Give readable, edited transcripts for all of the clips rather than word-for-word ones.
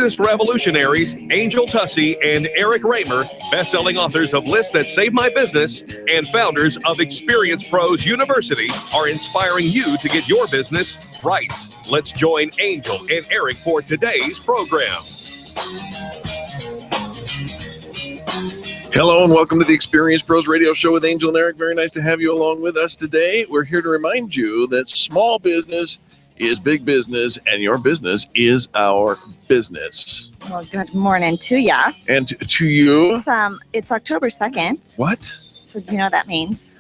fastest revolutionaries, Angel Tussey and Eric Raymer, best-selling authors of Lists That Save My Business and founders of Experience Pros University, are inspiring you to get your business right. Let's join Angel and Eric for today's program. Hello and welcome to the Experience Pros Radio Show with Angel and Eric. Very nice to have you along with us today. We're here to remind you that small business is big business and your business is our business. Well, good morning to ya. And to you. It's October 2nd. What? So do you know what that means?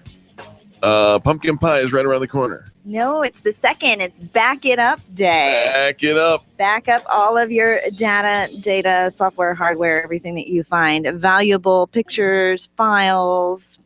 Pumpkin pie is right around the corner. No, it's the 2nd. It's Back It Up Day. Back it up. Back up all of your data, software, hardware, everything that you find valuable, pictures, files,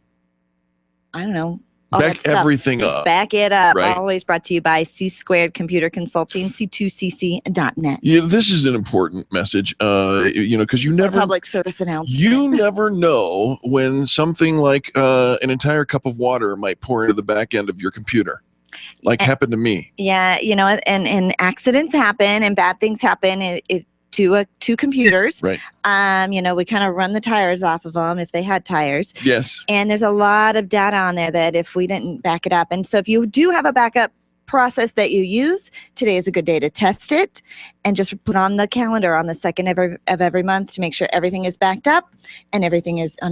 I don't know. Back everything Just up. Back it up. Right. Always brought to you by C2 Computer Consulting, C2cc.net. Yeah, this is an important message, because you never Public service announcement. You never know when something like an entire cup of water might pour into the back end of your computer, like happened to me. Yeah, and accidents happen and bad things happen to computers. Right. We kind of run the tires off of them if they had tires. Yes. And there's a lot of data on there that if we didn't back it up. And so if you do have a backup process that you use, today is a good day to test it and just put on the calendar on the 2nd of every month to make sure everything is backed up and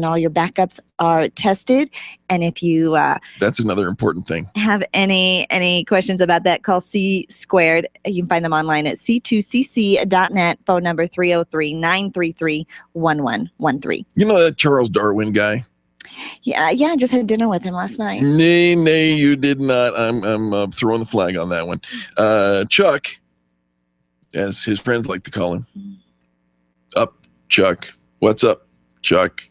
all your backups are tested. And if you That's another important thing. have any questions about that, call C2. You can find them online at c2cc.net, phone number 303-933-1113. You know that Charles Darwin guy? Yeah, I just had dinner with him last night. Nay, you did not. I'm throwing the flag on that one. Chuck, as his friends like to call him. Up, Chuck. What's up, Chuck?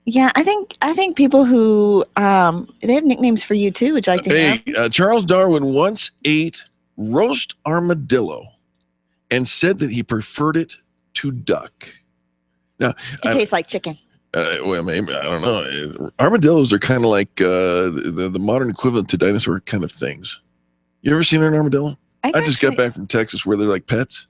Yeah, I think people who they have nicknames for you too. Would you like to know? Charles Darwin once ate roast armadillo and said that he preferred it to duck. Now, It tastes like chicken. Well, maybe, I don't know. Armadillos are kind of like the modern equivalent to dinosaur kind of things. You ever seen an armadillo? I just got back from Texas where they're like pets.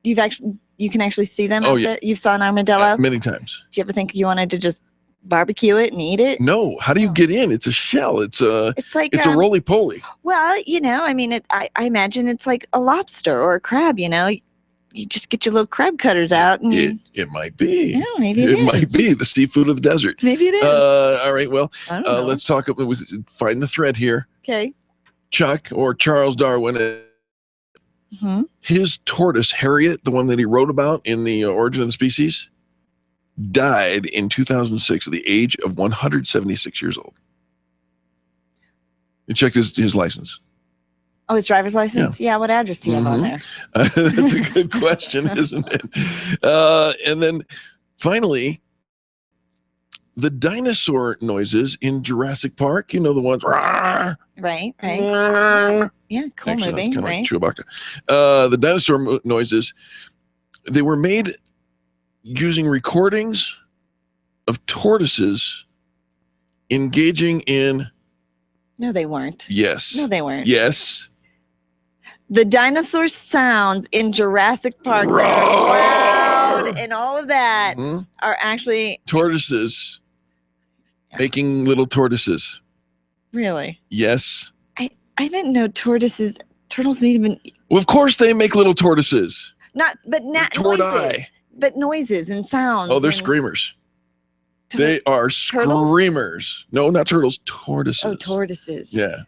You can actually see them Oh, out yeah. there? You saw an armadillo? Many times. Do you ever think you wanted to just barbecue it and eat it? No. How do you get in? It's a shell. It's like a roly-poly. Well, I imagine it's like a lobster or a crab, You just get your little crab cutters out. And It might be. Yeah, maybe it is. Might be the seafood of the desert. Maybe it is. All right. Well, I don't know. let's talk. Find the thread here. Okay. Chuck or Charles Darwin. Mm-hmm. His tortoise, Harriet, the one that he wrote about in The Origin of the Species, died in 2006 at the age of 176 years old. You checked his license. Oh, his driver's license? Yeah, what address do you have on there? That's a good question, isn't it? And then finally, the dinosaur noises in Jurassic Park, the ones. Right. Yeah, cool Actually, movie, that's kind of right? like Chewbacca. The dinosaur noises, they were made using recordings of tortoises engaging in. No, they weren't. Yes. No, they weren't. Yes. The dinosaur sounds in Jurassic Park that are loud and all of that are actually tortoises making little tortoises. Really? Yes. I didn't know turtles even. Well, of course they make little tortoises. Not noises, but noises and sounds. Oh, they're screamers. They are screamers. No, not turtles. Tortoises. Oh, tortoises. Yeah.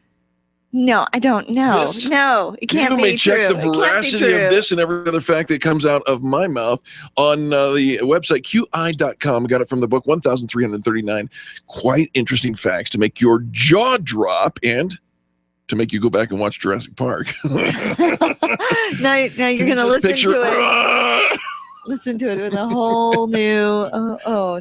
No, I don't know. Yes. No, it can't be true. You may check the veracity of this and every other fact that comes out of my mouth on the website qi.com. Got it from the book 1,339 quite interesting facts to make your jaw drop and to make you go back and watch Jurassic Park. now you're going to listen to it. Listen to it with a whole new,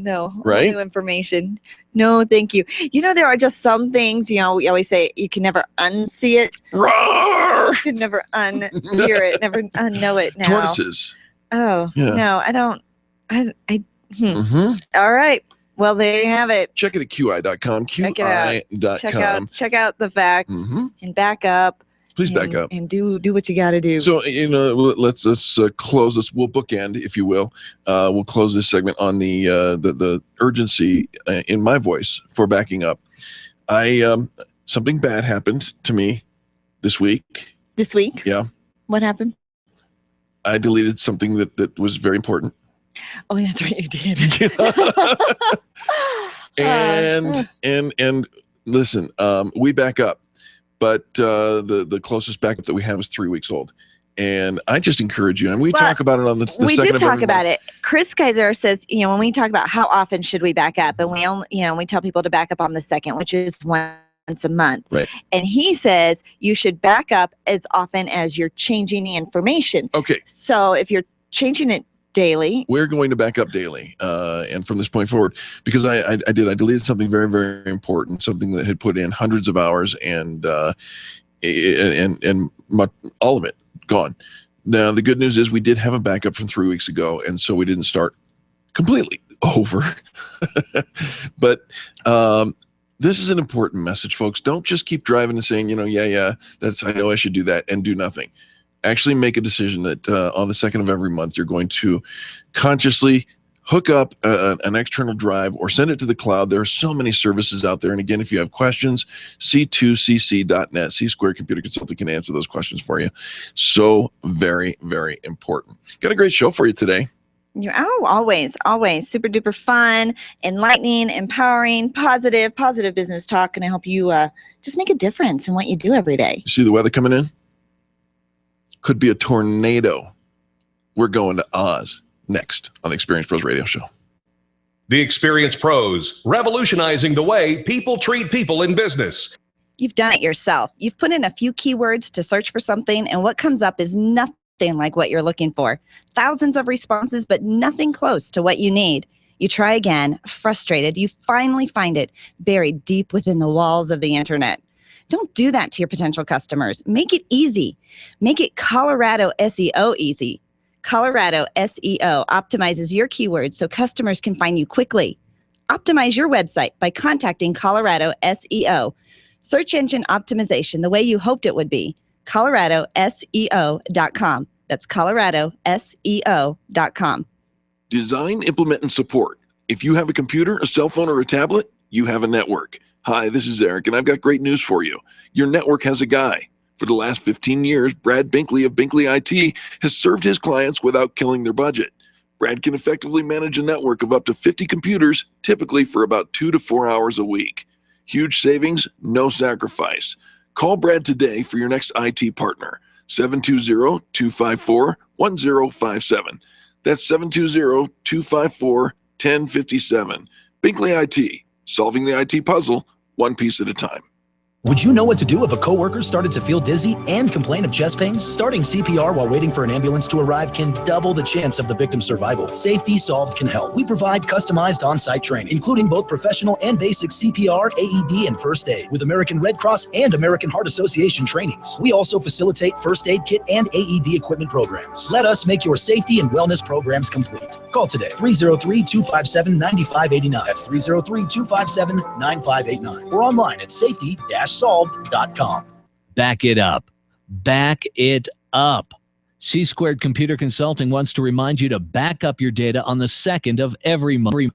new information. No, thank you. There are just some things, we always say you can never unsee it. You can never unhear it, never unknow it now. Tortoises. Oh, yeah. No, I don't. Mm-hmm. All right. Well, there you have it. Check it at qi.com, qi.com. Check out the facts and back up Please back up and do what you got to do. So, let's close this. We'll bookend, if you will. We'll close this segment on the urgency in my voice for backing up. Something bad happened to me this week. This week? Yeah. What happened? I deleted something that was very important. Oh, that's right, you did. And listen, we back up, but the closest backup that we have is 3 weeks old. And I just encourage you, and we talk about it on the we second do of talk every about month. it. Chris Kaiser says, when we talk about how often should we back up, and we tell people to back up on the second, which is once a month. Right. And he says you should back up as often as you're changing the information. Okay. So if you're changing it daily, we're going to back up daily, and from this point forward, because I deleted something very, very important, something that had put in hundreds of hours and all of it gone. Now the good news is we did have a backup from 3 weeks ago, and so we didn't start completely over. But this is an important message, folks. Don't just keep driving and saying, I know I should do that, and do nothing. Actually make a decision that on the second of every month, you're going to consciously hook up an external drive or send it to the cloud. There are so many services out there. And again, if you have questions, c2cc.net, C-Squared Computer Consulting can answer those questions for you. So very, very important. Got a great show for you today. Always super duper fun, enlightening, empowering, positive business talk. And I hope you just make a difference in what you do every day. You see the weather coming in? Could be a tornado. We're going to Oz next on the Experience Pros Radio Show. The Experience Pros, revolutionizing the way people treat people in business. You've done it yourself. You've put in a few keywords to search for something, and what comes up is nothing like what you're looking for. Thousands of responses, but nothing close to what you need. You try again, frustrated. You finally find it buried deep within the walls of the internet. Don't do that to your potential customers. Make it easy. Make it Colorado SEO easy. Colorado SEO optimizes your keywords so customers can find you quickly. Optimize your website by contacting Colorado SEO. Search engine optimization the way you hoped it would be. ColoradoSEO.com. That's ColoradoSEO.com. Design, implement, and support. If you have a computer, a cell phone, or a tablet, you have a network. Hi, this is Eric, and I've got great news for you. Your network has a guy. For the last 15 years, Brad Binkley of Binkley IT has served his clients without killing their budget. Brad can effectively manage a network of up to 50 computers, typically for about 2 to 4 hours a week. Huge savings, no sacrifice. Call Brad today for your next IT partner, 720-254-1057. That's 720-254-1057. Binkley IT, solving the IT puzzle one piece at a time. Would you know what to do if a coworker started to feel dizzy and complain of chest pains? Starting CPR while waiting for an ambulance to arrive can double the chance of the victim's survival. Safety Solved can help. We provide customized on-site training, including both professional and basic CPR, AED, and first aid, with American Red Cross and American Heart Association trainings. We also facilitate first aid kit and AED equipment programs. Let us make your safety and wellness programs complete. Call today, 303-257-9589. That's 303-257-9589. Or online at safety-solved.com. Back it up. Back it up. C-Squared Computer Consulting wants to remind you to back up your data on the second of every month.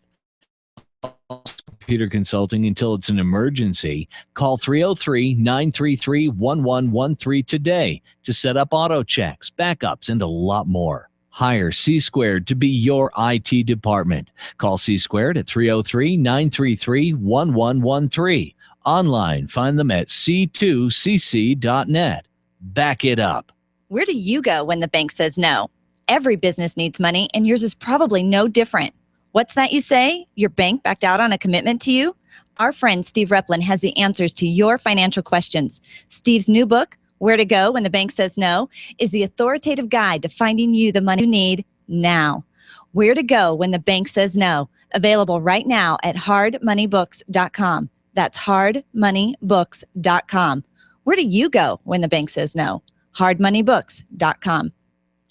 Computer Consulting until it's an emergency. Call 303-933-1113 today to set up auto checks, backups, and a lot more. Hire C-Squared to be your IT department. Call C-Squared at 303-933-1113. Online, find them at c2cc.net. Back it up. Where do you go when the bank says no? Every business needs money, and yours is probably no different. What's that you say? Your bank backed out on a commitment to you? Our friend Steve Replin has the answers to your financial questions. Steve's new book, Where to Go When the Bank Says No, is the authoritative guide to finding you the money you need now. Where to Go When the Bank Says No, available right now at hardmoneybooks.com. That's hardmoneybooks.com. Where do you go when the bank says no? hardmoneybooks.com.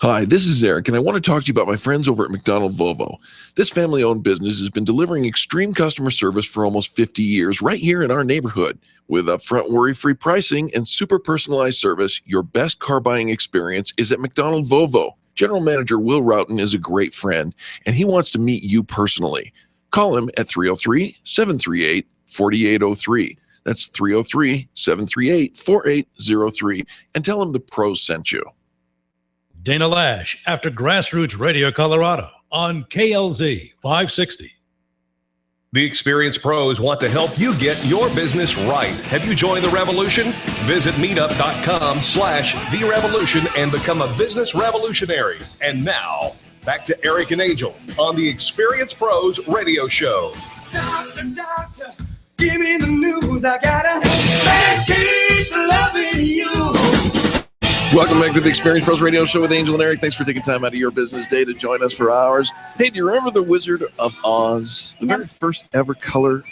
Hi, this is Eric, and I want to talk to you about my friends over at McDonald Volvo. This family-owned business has been delivering extreme customer service for almost 50 years right here in our neighborhood. With upfront worry-free pricing and super personalized service, your best car buying experience is at McDonald Volvo. General Manager Will Roughton is a great friend, and he wants to meet you personally. Call him at 303-738-4803. That's 303-738-4803, and tell him the pros sent you. Dana Lash after Grassroots Radio Colorado on KLZ 560. The experienced pros want to help you get your business right. Have you joined the revolution? Visit meetup.com/The Revolution and become a business revolutionary. And now, back to Eric and Angel on the Experienced Pros Radio Show. Doctor, give me the news. I got a bad case of loving you. Welcome back to the Experience Pros Radio Show with Angel and Eric. Thanks for taking time out of your business day to join us for ours. Hey, do you remember The Wizard of Oz? The very first ever color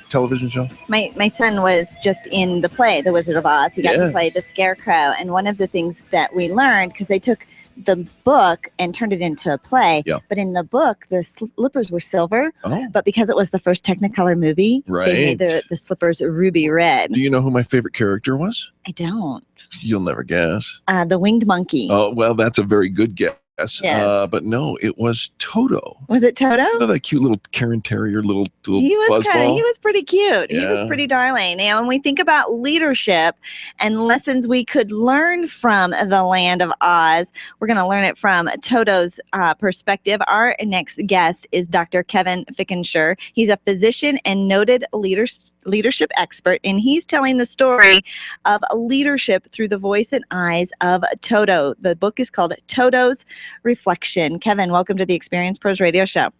television show? My son was just in the play, The Wizard of Oz. He got to play the Scarecrow. And one of the things that we learned, because they took the book and turned it into a play, but in the book, the slippers were silver. But because it was the first Technicolor movie, they made the slippers ruby red. Do you know who my favorite character was? I don't. You'll never guess. The winged monkey. Oh, well, that's a very good guess. Yes. But no, it was Toto. Was it Toto? You know that cute little Karen Terrier, little he was pretty cute. Yeah. He was pretty darling. Now, when we think about leadership and lessons we could learn from the land of Oz, we're going to learn it from Toto's perspective. Our next guest is Dr. Kevin Fickenscher. He's a physician and noted leadership expert, and he's telling the story of leadership through the voice and eyes of Toto. The book is called Toto's Reflection. Kevin, welcome to the Experience Pros Radio Show.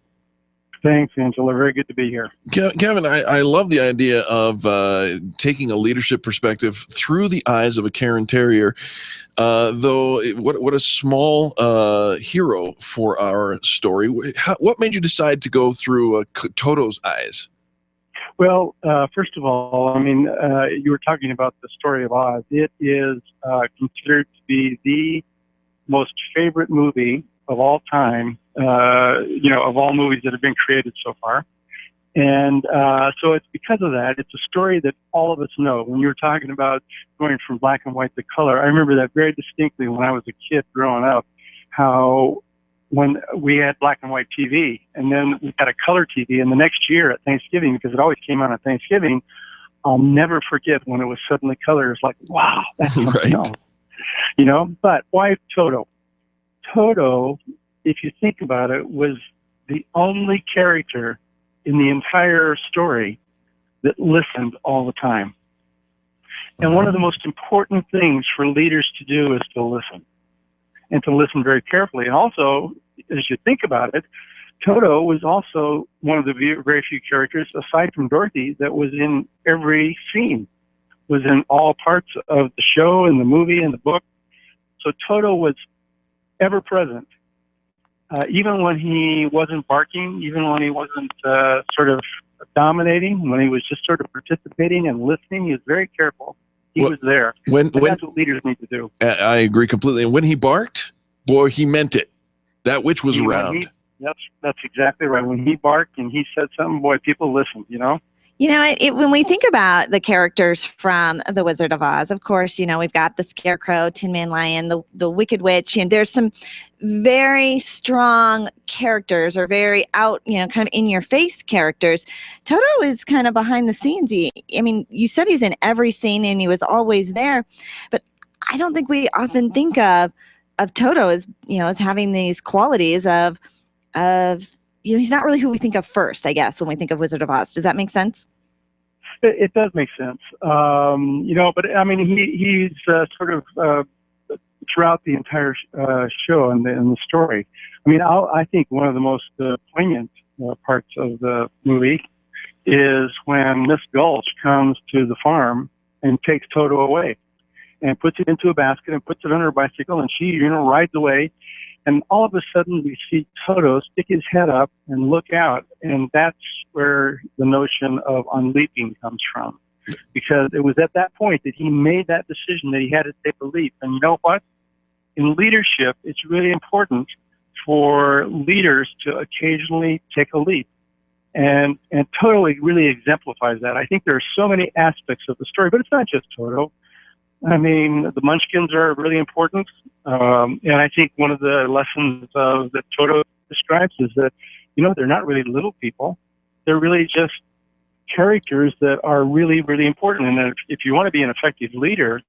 Thanks, Angela. Very good to be here. Kevin, I love the idea of taking a leadership perspective through the eyes of a Karen Terrier, though what a small hero for our story. What made you decide to go through Toto's eyes? Well, first of all, I mean, you were talking about the story of Oz. It is considered to be the most favorite movie of all time, of all movies that have been created so far. And so it's because of that. It's a story that all of us know. When you were talking about going from black and white to color, I remember that very distinctly when I was a kid growing up, how when we had black and white TV, and then we had a color TV, and the next year at Thanksgiving, because it always came on at Thanksgiving, I'll never forget when it was suddenly color. It's like, wow, that's something else. But why Toto? Toto, if you think about it, was the only character in the entire story that listened all the time. And one of the most important things for leaders to do is to listen, and to listen very carefully. And also, as you think about it, Toto was also one of the very few characters, aside from Dorothy, that was in every scene, was in all parts of the show and the movie and the book. So Toto was ever present, even when he wasn't barking, even when he wasn't sort of dominating, when he was just sort of participating and listening. He was very careful. He was there. That's what leaders need to do. I agree completely. And when he barked, boy, he meant it. That witch was around. That's exactly right. When he barked and he said something, boy, people listened, When we think about the characters from The Wizard of Oz, of course, we've got the Scarecrow, Tin Man Lion, the Wicked Witch, and there's some very strong characters, or very out, kind of in-your-face characters. Toto is kind of behind the scenes. You said he's in every scene and he was always there, but I don't think we often think of Toto as, as having these qualities of he's not really who we think of first, I guess, when we think of Wizard of Oz. Does that make sense? It does make sense. But I mean, he's sort of throughout the entire show and the story. I mean, I think one of the most poignant parts of the movie is when Miss Gulch comes to the farm and takes Toto away and puts it into a basket and puts it on her bicycle, and she, rides away. And all of a sudden, we see Toto stick his head up and look out, and that's where the notion of unleaping comes from. Because it was at that point that he made that decision that he had to take a leap. And you know what? in leadership, it's really important for leaders to occasionally take a leap. And Toto really exemplifies that. I think there are so many aspects of the story, but it's not just Toto. I mean, the Munchkins are really important. And I think one of the lessons that Toto describes is that, they're not really little people. They're really just characters that are really, really important. And if you want to be an effective leader,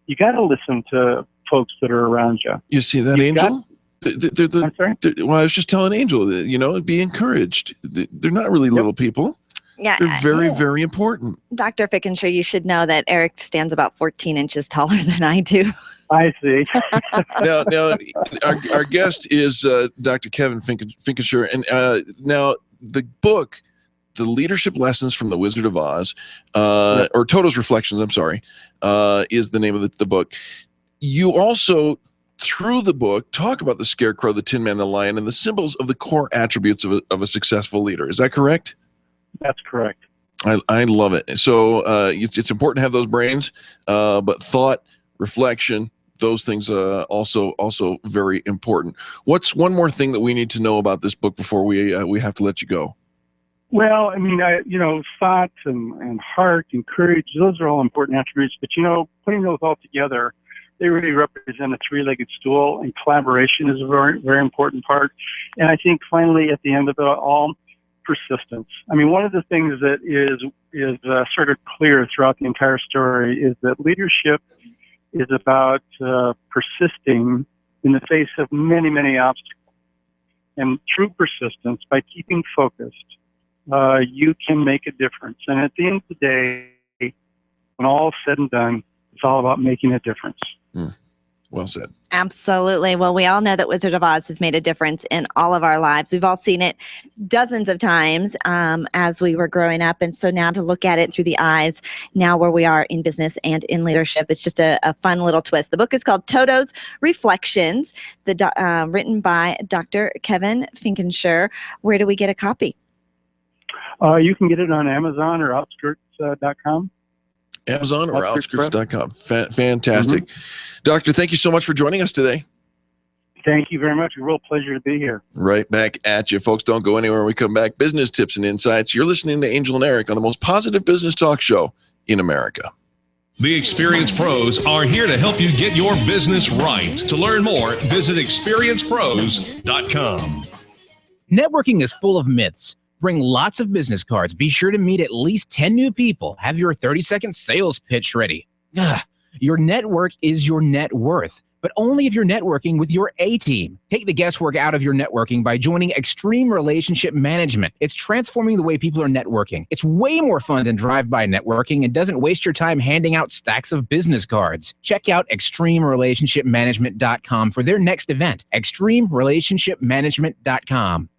you got to listen to folks that are around you. You see that, Angel? I'm sorry? Well, I was just telling Angel that, be encouraged. They're not really little people. Yeah, they're very, very important. Dr. Fickenscher, you should know that Eric stands about 14 inches taller than I do. I see. now, our guest is Dr. Kevin Fickenscher, and now the book, The Leadership Lessons from the Wizard of Oz, or Toto's Reflections, I'm sorry, is the name of the book. You also, through the book, talk about the Scarecrow, the Tin Man, the Lion, and the symbols of the core attributes of a successful leader. Is that correct? That's correct. I love it. So it's important to have those brains, but thought, reflection, those things also very important. What's one more thing that we need to know about this book before we have to let you go? Well, I mean, thought and heart and courage, those are all important attributes. But, putting those all together, they really represent a three-legged stool, and collaboration is a very, very important part. And I think finally, at the end of it all, persistence. I mean, one of the things that is sort of clear throughout the entire story is that leadership is about persisting in the face of many, many obstacles. And through persistence, by keeping focused, you can make a difference. And at the end of the day, when all is said and done, it's all about making a difference. Well said. Absolutely. Well, we all know that Wizard of Oz has made a difference in all of our lives. We've all seen it dozens of times as we were growing up. And so now to look at it through the eyes, now where we are in business and in leadership, it's just a fun little twist. The book is called Toto's Reflections, written by Dr. Kevin Fickenscher. Where do we get a copy? You can get it on Amazon or outskirts.com. Amazon or outskirts.com. Fantastic. Doctor, thank you so much for joining us today. Thank you very much. A real pleasure to be here. Right back at you. Folks, don't go anywhere when we come back. Business tips and insights. You're listening to Angel and Eric on the most positive business talk show in America. The experienced pros are here to help you get your business right. To learn more, visit experiencepros.com. Networking is full of myths. Bring lots of business cards. Be sure to meet at least 10 new people. Have your 30-second sales pitch ready. Your network is your net worth, but only if you're networking with your A-team. Take the guesswork out of your networking by joining Extreme Relationship Management. It's transforming the way people are networking. It's way more fun than drive-by networking and doesn't waste your time handing out stacks of business cards. Check out extremerelationshipmanagement.com for their next event. extremerelationshipmanagement.com.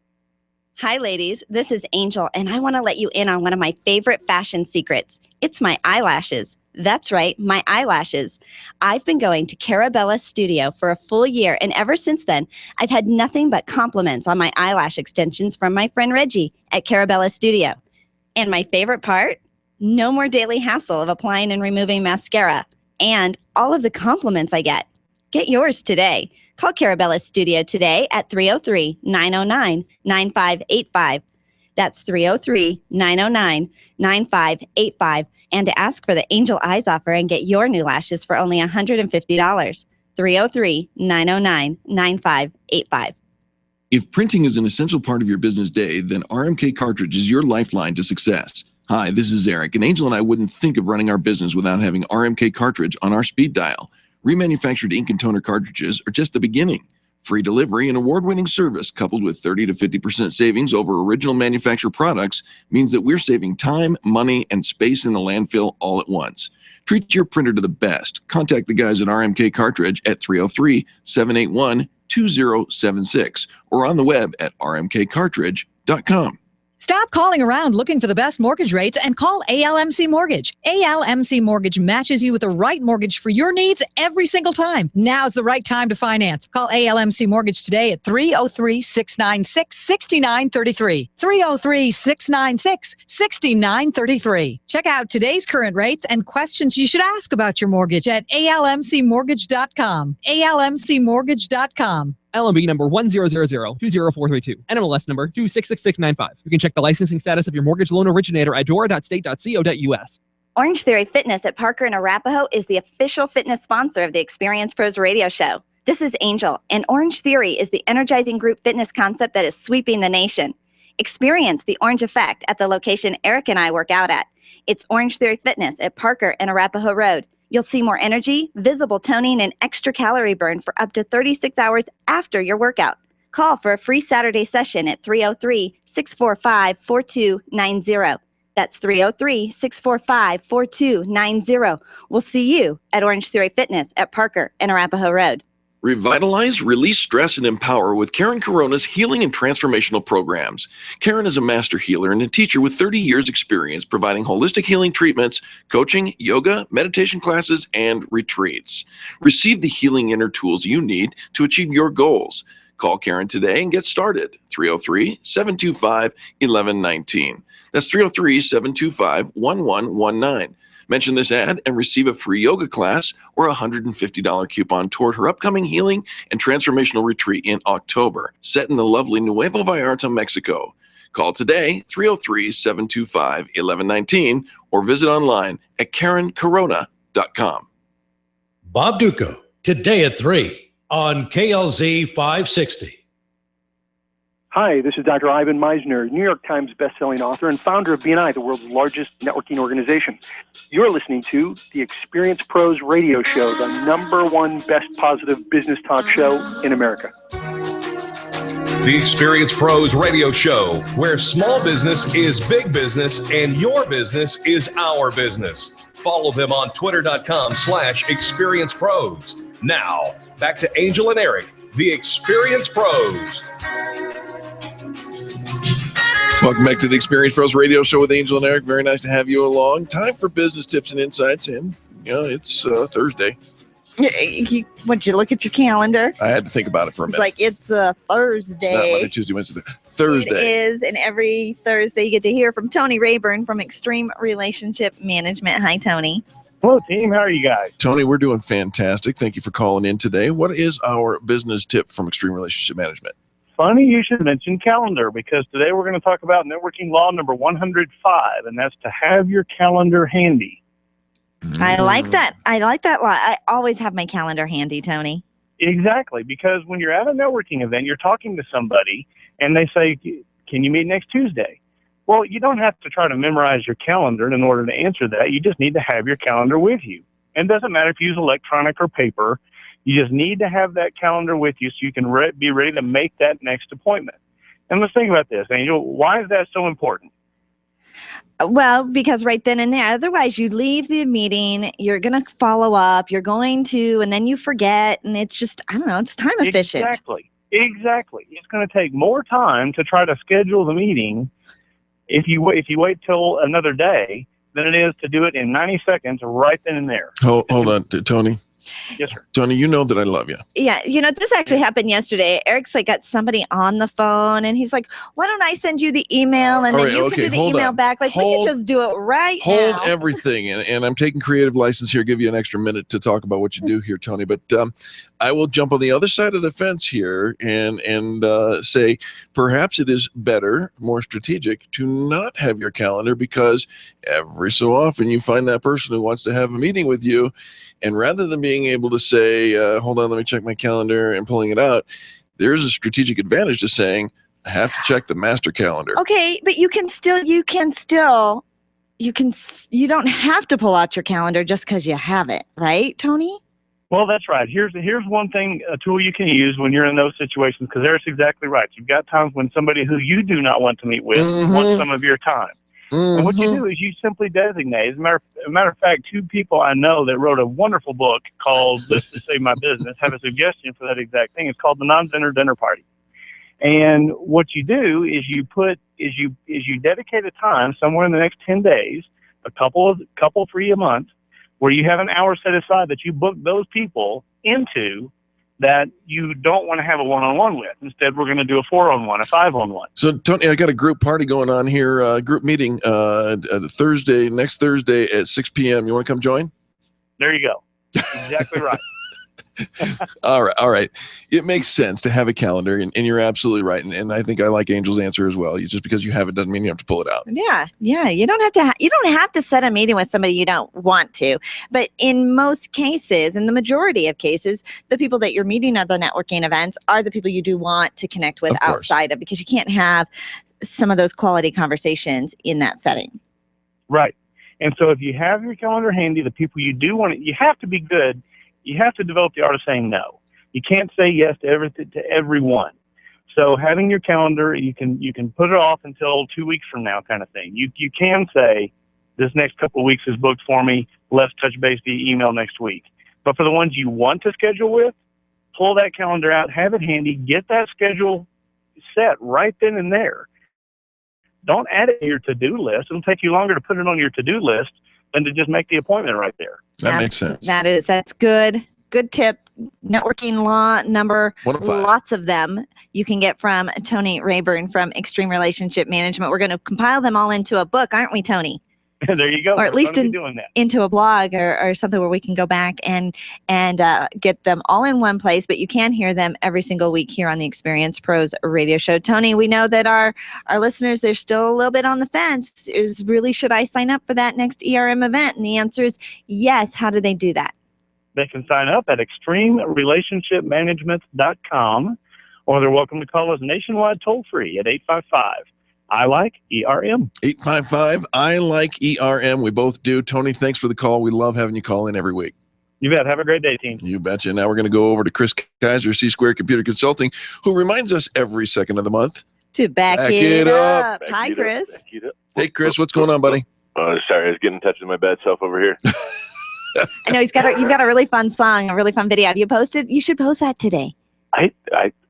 Hi, ladies. This is Angel, and I want to let you in on one of my favorite fashion secrets. It's my eyelashes. That's right, my eyelashes. I've been going to Carabella's studio for a full year, and ever since then, I've had nothing but compliments on my eyelash extensions from my friend Reggie at Carabella's studio. And my favorite part? No more daily hassle of applying and removing mascara, and all of the compliments I get. Get yours today. Call Carabella's studio today at 303-909-9585. That's 303-909-9585. And to ask for the Angel Eyes offer and get your new lashes for only $150. 303-909-9585. If printing is an essential part of your business day, then RMK Cartridge is your lifeline to success. Hi, this is Eric, and Angel and I wouldn't think of running our business without having RMK Cartridge on our speed dial. Remanufactured ink and toner cartridges are just the beginning. Free delivery and award-winning service coupled with 30 to 50% savings over original manufacturer products means that we're saving time, money, and space in the landfill all at once. Treat your printer to the best. Contact the guys at RMK Cartridge at 303-781-2076 or on the web at rmkcartridge.com. Stop calling around looking for the best mortgage rates and call ALMC Mortgage. ALMC Mortgage matches you with the right mortgage for your needs every single time. Now's the right time to finance. Call ALMC Mortgage today at 303-696-6933. 303-696-6933. Check out today's current rates and questions you should ask about your mortgage at almcmortgage.com. almcmortgage.com. LMB number 100020432. NMLS number 266695. You can check the licensing status of your mortgage loan originator at dora.state.co.us. Orange Theory Fitness at Parker and Arapahoe is the official fitness sponsor of the Experience Pros radio show. This is Angel, and Orange Theory is the energizing group fitness concept that is sweeping the nation. Experience the orange effect at the location Eric and I work out at. It's Orange Theory Fitness at Parker and Arapahoe Road. You'll see more energy, visible toning, and extra calorie burn for up to 36 hours after your workout. Call for a free Saturday session at 303-645-4290. That's 303-645-4290. We'll see you at Orange Theory Fitness at Parker and Arapahoe Road. Revitalize, release stress, and empower with Karen Corona's healing and transformational programs. Karen is a master healer and a teacher with 30 years experience providing holistic healing treatments, coaching, yoga, meditation classes, and retreats. Receive the healing inner tools you need to achieve your goals. Call Karen today and get started. 303-725-1119. That's 303-725-1119. Mention this ad and receive a free yoga class or a $150 coupon toward her upcoming healing and transformational retreat in October, set in the lovely Nuevo Vallarta, Mexico. Call today, 303-725-1119, or visit online at KarenCorona.com. Bob Duco, today at 3 on KLZ 560. Hi, this is Dr. Ivan Meisner, New York Times bestselling author and founder of BNI, the world's largest networking organization. You're listening to the Experience Pros radio show, the #1 best positive business talk show in America. The Experience Pros radio show, where small business is big business and your business is our business. Follow them on twitter.com/experiencepros. Now, back to Angel and Eric, the Experience Pros. Welcome back to the Experience Pros radio show with Angel and Eric. Very nice to have you along. Time for business tips and insights. And, it's Thursday. Would you look at your calendar? I had to think about it for a minute. It's like it's a Thursday. It's not Monday, Tuesday, Wednesday, Thursday. It is, and every Thursday you get to hear from Tony Raburn from Extreme Relationship Management. Hi, Tony. Hello, team. How are you guys? Tony, we're doing fantastic. Thank you for calling in today. What is our business tip from Extreme Relationship Management? Funny you should mention calendar, because today we're going to talk about networking law number 105, and that's to have your calendar handy. I like that. I like that a lot. I always have my calendar handy, Tony. Exactly, because when you're at a networking event, you're talking to somebody, and they say, can you meet next Tuesday? Well, you don't have to try to memorize your calendar in order to answer that. You just need to have your calendar with you. And it doesn't matter if you use electronic or paper. You just need to have that calendar with you so you can be ready to make that next appointment. And let's think about this, Angel. Why is that so important? Well, because right then and there, otherwise you leave the meeting, you're going to follow up, you're going to, and then you forget, and it's just, I don't know, it's time efficient. Exactly. It's going to take more time to try to schedule the meeting if you wait till another day than it is to do it in 90 seconds right then and there. Hold on, Tony. Yes, sir. Tony, you know that I love you. Yeah, this actually happened yesterday. Eric's got somebody on the phone, and he's like, why don't I send you the email, and then you can do the email back. Like, we can just do it right now. Hold everything, and I'm taking creative license here, give you an extra minute to talk about what you do here, Tony. But I will jump on the other side of the fence here and say perhaps it is better, more strategic, to not have your calendar, because every so often you find that person who wants to have a meeting with you, and rather than being able to say, hold on, let me check my calendar, and pulling it out, there's a strategic advantage to saying, I have to check the master calendar. Okay, but you don't have to pull out your calendar just because you have it, right, Tony? Well, that's right. Here's one thing, a tool you can use when you're in those situations, because Eric's exactly right. You've got times when somebody who you do not want to meet with wants some of your time. And what you do is you simply designate. As a matter of fact, 2 people I know that wrote a wonderful book called This to Save My Business have a suggestion for that exact thing. It's called the Non-Dinner Dinner Party. And what you do is you put is you dedicate a time somewhere in the next 10 days, a couple for a month, where you have an hour set aside that you book those people into that you don't want to have a one-on-one with. Instead, we're going to do a 4-on-1, a 5-on-1. So, Tony, I got a group party going on here, group meeting next Thursday at 6 p.m. You want to come join? There you go. Exactly right. All right. It makes sense to have a calendar, and you're absolutely right. And I think I like Angel's answer as well. Just because you have it doesn't mean you have to pull it out. Yeah. You don't have to set a meeting with somebody you don't want to. But in most cases, in the majority of cases, the people that you're meeting at the networking events are the people you do want to connect with outside of, because you can't have some of those quality conversations in that setting. Right. And so if you have your calendar handy, the people you do want you have to be good. You have to develop the art of saying no. You can't say yes to everything to everyone. So having your calendar, you can put it off until 2 weeks from now, kind of thing. You can say, this next couple of weeks is booked for me. Let's touch base via email next week. But for the ones you want to schedule with, pull that calendar out, have it handy, get that schedule set right then and there. Don't add it to your to-do list. It'll take you longer to put it on your to-do list than to just make the appointment right there. That makes sense. That's good. Good tip. Networking law number 105. Lots of them you can get from Tony Raburn from Extreme Relationship Management. We're going to compile them all into a book, aren't we, Tony? There you go. Or at least into a blog or something where we can go back and get them all in one place, but you can hear them every single week here on the Experience Pros radio show. Tony, we know that our listeners, they're still a little bit on the fence. Should I sign up for that next ERM event? And the answer is yes. How do they do that? They can sign up at extremerelationshipmanagement.com, or they're welcome to call us nationwide toll-free at 855 I like ERM. 855 I like ERM. We both do. Tony, thanks for the call. We love having you call in every week. You bet. Have a great day, team. You betcha. Now we're going to go over to Chris Kaiser, C-Square Computer Consulting, who reminds us every second of the month to back it up. Hi, Chris. Hey, Chris, what's going on, buddy? Sorry, I was getting in touch with my bad self over here. I know you've got a really fun song, a really fun video. Have you posted? You should post that today.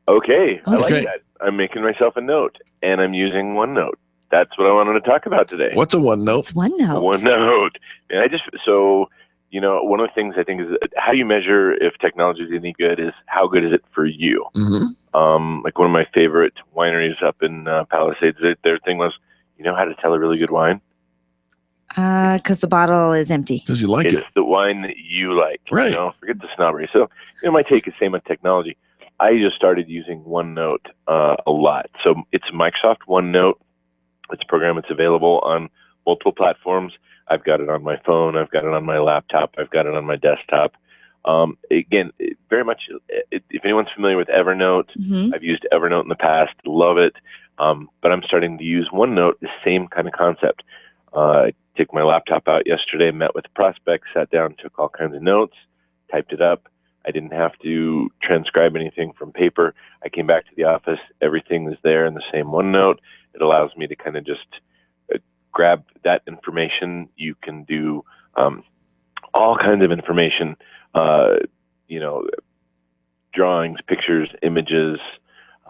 Okay. I like that. I'm making myself a note, and I'm using OneNote. That's what I wanted to talk about today. What's a OneNote? It's OneNote. OneNote. And one of the things I think is how you measure if technology is any good is how good is it for you. Mm-hmm. Like one of my favorite wineries up in Palisades, their thing was, you know how to tell a really good wine? Because the bottle is empty. Because you like it. It's the wine that you like. Right. Forget the snobbery. So, my take is same on technology. I just started using OneNote a lot. So it's Microsoft OneNote. It's a program that's available on multiple platforms. I've got it on my phone. I've got it on my laptop. I've got it on my desktop. Again, very much, if anyone's familiar with Evernote, I've used Evernote in the past. Love it. But I'm starting to use OneNote, the same kind of concept. I took my laptop out yesterday, met with the prospect, sat down, took all kinds of notes, typed it up. I didn't have to transcribe anything from paper. I came back to the office. Everything is there in the same OneNote. It allows me to kind of just grab that information. You can do all kinds of information, drawings, pictures, images.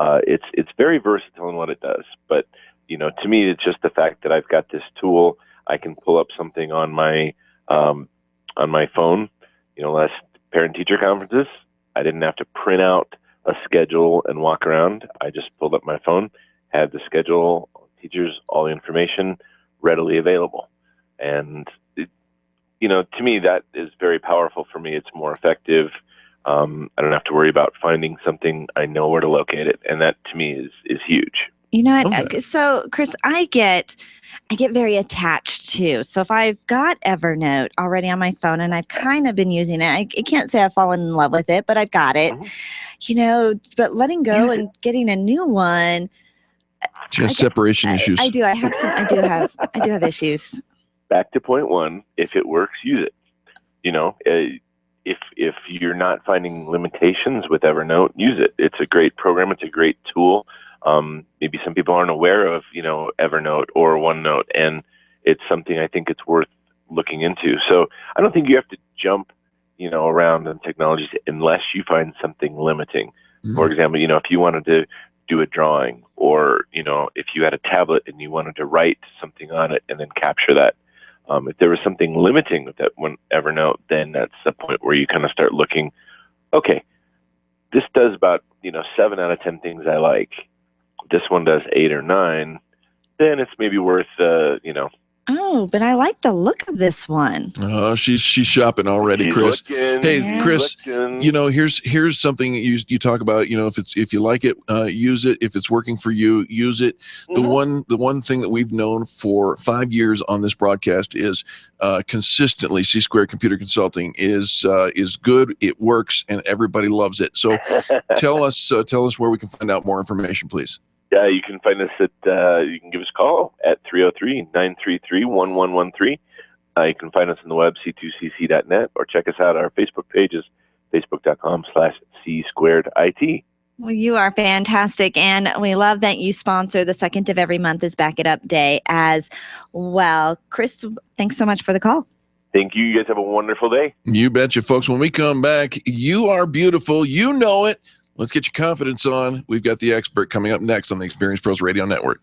It's very versatile in what it does. But, to me, it's just the fact that I've got this tool. I can pull up something on my phone. Last parent-teacher conferences, I didn't have to print out a schedule and walk around. I just pulled up my phone, had the schedule, teachers, all the information readily available. And, to me, that is very powerful for me. It's more effective. I don't have to worry about finding something. I know where to locate it. And that, to me, is huge. You know what? Okay. So, Chris, I get very attached to. So if I've got Evernote already on my phone and I've kind of been using it, I can't say I've fallen in love with it, but I've got it. But letting go and getting a new one. Just separation issues. I do. I do have issues. Back to point one. If it works, use it. If you're not finding limitations with Evernote, use it. It's a great program. It's a great tool. Maybe some people aren't aware of, Evernote or OneNote, and it's something I think it's worth looking into. So I don't think you have to jump, around on technologies unless you find something limiting. For example, if you wanted to do a drawing, or, if you had a tablet and you wanted to write something on it and then capture that. If there was something limiting with that one Evernote, then that's the point where you kind of start looking, okay, this does about, 7 out of 10 things I like. This one does 8 or 9. Then it's maybe worth, Oh, but I like the look of this one. Oh, she's shopping already, Chris. Hey, Chris, here's something you talk about. If you like it, use it. If it's working for you, use it. The one thing that we've known for 5 years on this broadcast is consistently C-Squared Computer Consulting is good. It works, and everybody loves it. So tell us where we can find out more information, please. Yeah, you can find us you can give us a call at 303-933-1113. You can find us on the web, c2cc.net, or check us out. Our Facebook page is facebook.com/C2IT. Well, you are fantastic, and we love that you sponsor the second of every month is Back It Up Day as well. Chris, thanks so much for the call. Thank you. You guys have a wonderful day. You betcha, folks. When we come back, you are beautiful. You know it. Let's get your confidence on. We've got the expert coming up next on the Experience Pros Radio Network.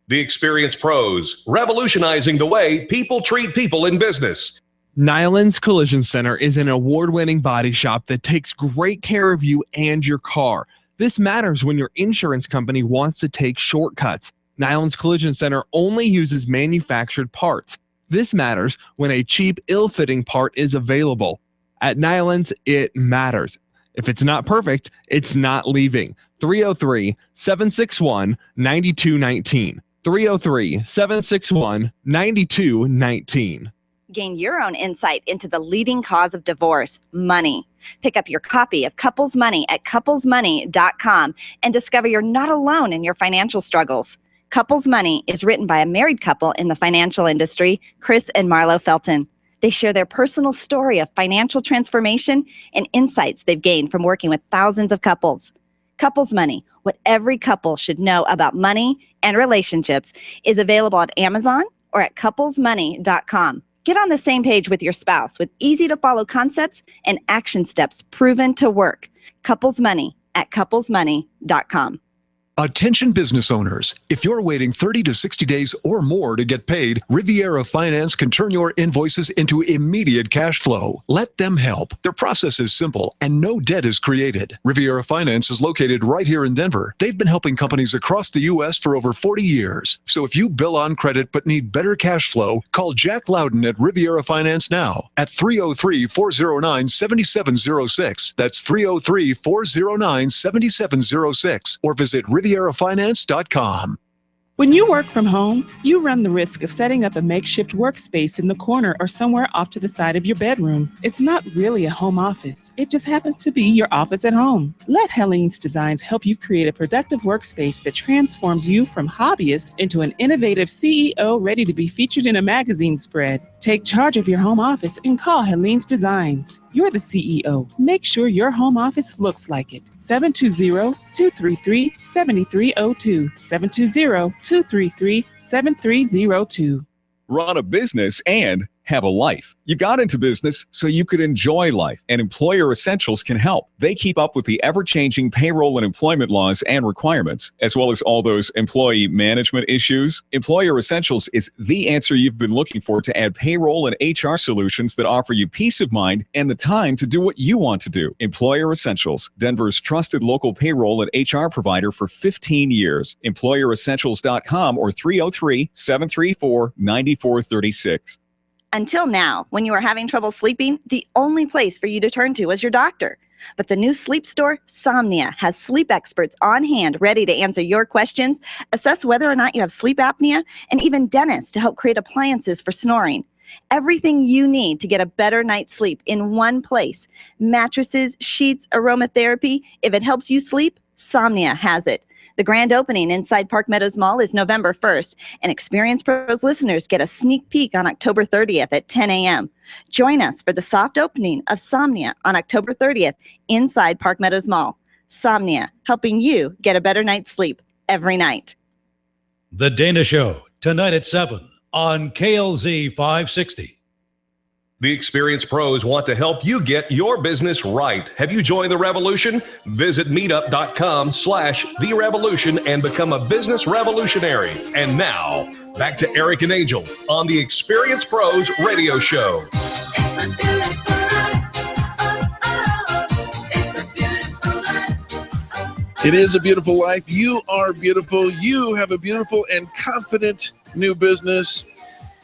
The Experience Pros, revolutionizing the way people treat people in business. Nyland's Collision Center is an award-winning body shop that takes great care of you and your car. This matters when your insurance company wants to take shortcuts. Nyland's Collision Center only uses manufactured parts. This matters when a cheap, ill-fitting part is available. At Nyland's, it matters. If it's not perfect, it's not leaving. 303-761-9219. 303-761-9219. Gain your own insight into the leading cause of divorce, money. Pick up your copy of Couples Money at couplesmoney.com and discover you're not alone in your financial struggles. Couples Money is written by a married couple in the financial industry, Chris and Marlo Felton. They share their personal story of financial transformation and insights they've gained from working with thousands of couples. Couples Money, what every couple should know about money and relationships, is available at Amazon or at couplesmoney.com. Get on the same page with your spouse with easy-to-follow concepts and action steps proven to work. Couples Money at couplesmoney.com. Attention business owners, if you're waiting 30 to 60 days or more to get paid, Riviera Finance can turn your invoices into immediate cash flow. Let them help. Their process is simple and no debt is created. Riviera Finance is located right here in Denver. They've been helping companies across the U.S. for over 40 years. So if you bill on credit but need better cash flow, call Jack Loudon at Riviera Finance now at 303-409-7706. That's 303-409-7706. Or visit RivieraFinance.com. When you work from home, you run the risk of setting up a makeshift workspace in the corner or somewhere off to the side of your bedroom. It's not really a home office. It just happens to be your office at home. Let Helene's Designs help you create a productive workspace that transforms you from hobbyist into an innovative CEO ready to be featured in a magazine spread. Take charge of your home office and call Helene's Designs. You're the CEO. Make sure your home office looks like it. 720-233-7302. 720-233-7302. Run a business and have a life. You got into business so you could enjoy life, and Employer Essentials can help. They keep up with the ever-changing payroll and employment laws and requirements, as well as all those employee management issues. Employer Essentials is the answer you've been looking for to add payroll and HR solutions that offer you peace of mind and the time to do what you want to do. Employer Essentials, Denver's trusted local payroll and HR provider for 15 years. EmployerEssentials.com or 303-734-9436. Until now, when you were having trouble sleeping, the only place for you to turn to was your doctor. But the new sleep store, Somnia, has sleep experts on hand ready to answer your questions, assess whether or not you have sleep apnea, and even dentists to help create appliances for snoring. Everything you need to get a better night's sleep in one place. Mattresses, sheets, aromatherapy. If it helps you sleep, Somnia has it. The grand opening inside Park Meadows Mall is November 1st, and Experience Pros listeners get a sneak peek on October 30th at 10 a.m. Join us for the soft opening of Somnia on October 30th inside Park Meadows Mall. Somnia, helping you get a better night's sleep every night. The Dana Show, tonight at 7 on KLZ 560. The experienced pros want to help you get your business right. Have you joined the revolution? Visit meetup.com/therevolution and become a business revolutionary. And now, back to Eric and Angel on the Experienced Pros Radio Show. It is a beautiful life. You are beautiful. You have a beautiful and confident new business.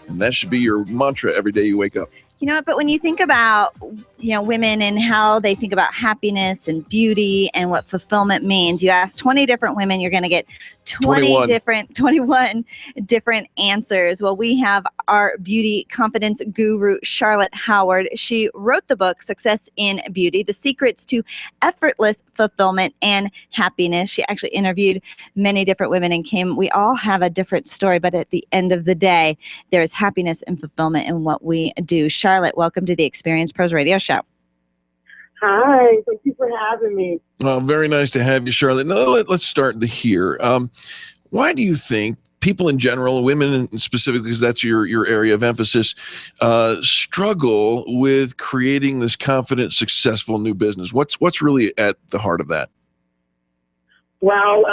And that should be your mantra every day you wake up. You know what? But when you think about, women and how they think about happiness and beauty and what fulfillment means, you ask 20 different women, you're going to get 21 different answers. Well, we have our beauty confidence guru, Charlotte Howard. She wrote the book, Success in Beauty, The Secrets to Effortless Fulfillment and Happiness. She actually interviewed many different women and we all have a different story, but at the end of the day, there is happiness and fulfillment in what we do. Charlotte, welcome to the Experienced Pros Radio Show. Hi, thank you for having me. Well, very nice to have you, Charlotte. Now, let's start here. Why do you think people in general, women specifically, because that's your area of emphasis, struggle with creating this confident, successful new business? What's really at the heart of that? Well,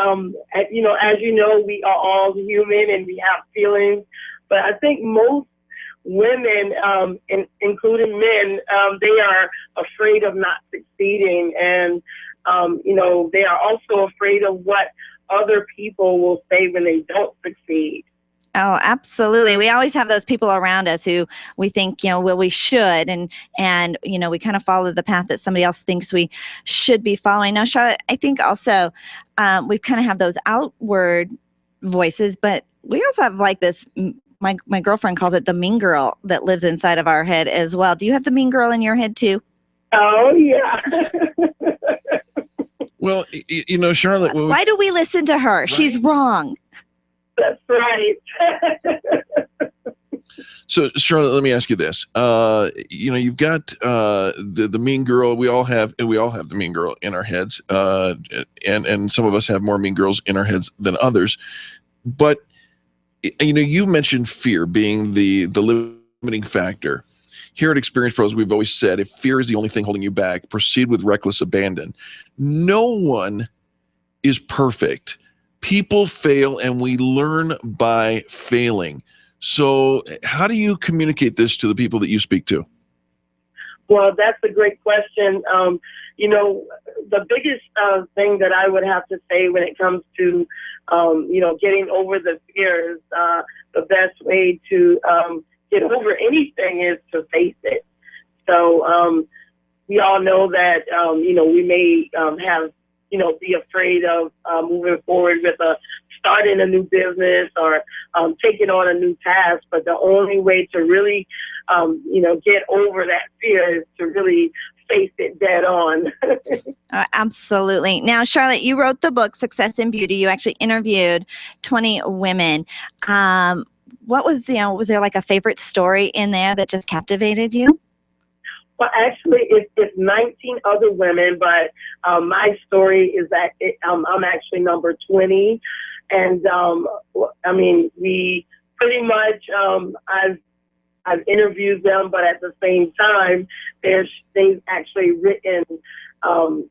as you know, we are all human and we have feelings, but I think most women, including men, they are afraid of not succeeding, and they are also afraid of what other people will say when they don't succeed. Oh, absolutely. We always have those people around us who we think, we should, and we kind of follow the path that somebody else thinks we should be following. Now, Charlotte, I think also we kind of have those outward voices, but we also have like this. My girlfriend calls it the mean girl that lives inside of our head as well. Do you have the mean girl in your head too? Oh, yeah. Well, Charlotte. Why do we listen to her? Right. She's wrong. That's right. So, Charlotte, let me ask you this. You've got the mean girl. We all have the mean girl in our heads, and some of us have more mean girls in our heads than others. But you mentioned fear being the limiting factor. Here at Experienced Pros, we've always said, if fear is the only thing holding you back, proceed with reckless abandon. No one is perfect. People fail, and we learn by failing. So how do you communicate this to the people that you speak to? Well, that's a great question. The biggest thing that I would have to say when it comes to, getting over the fears, the best way to get over anything is to face it. So we all know that, we may have, be afraid of moving forward with starting a new business or taking on a new task. But the only way to really, get over that fear is to really face it dead on. Absolutely. Now, Charlotte, you wrote the book, Success in Beauty. You actually interviewed 20 women. What was there like a favorite story in there that just captivated you? Well, actually, it's 19 other women, but my story is that I'm actually number 20. And we pretty much, I've interviewed them, but at the same time, they've actually written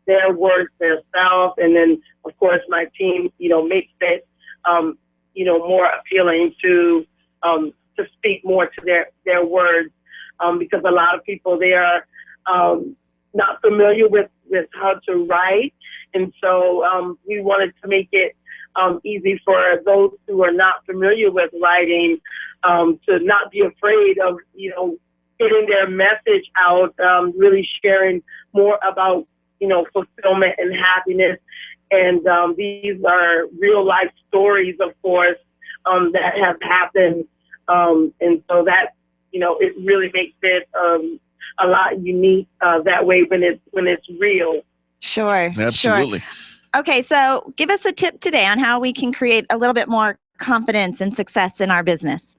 their words themselves. And then, of course, my team, makes it, more appealing to speak more to their words. Because a lot of people, they are not familiar with how to write. And so we wanted to make it easy for those who are not familiar with writing to not be afraid of, getting their message out, really sharing more about, fulfillment and happiness. And these are real life stories, of course, that have happened. And so that, it really makes it a lot unique that way when it's real. Sure. Absolutely. Sure. Okay, so give us a tip today on how we can create a little bit more confidence and success in our business.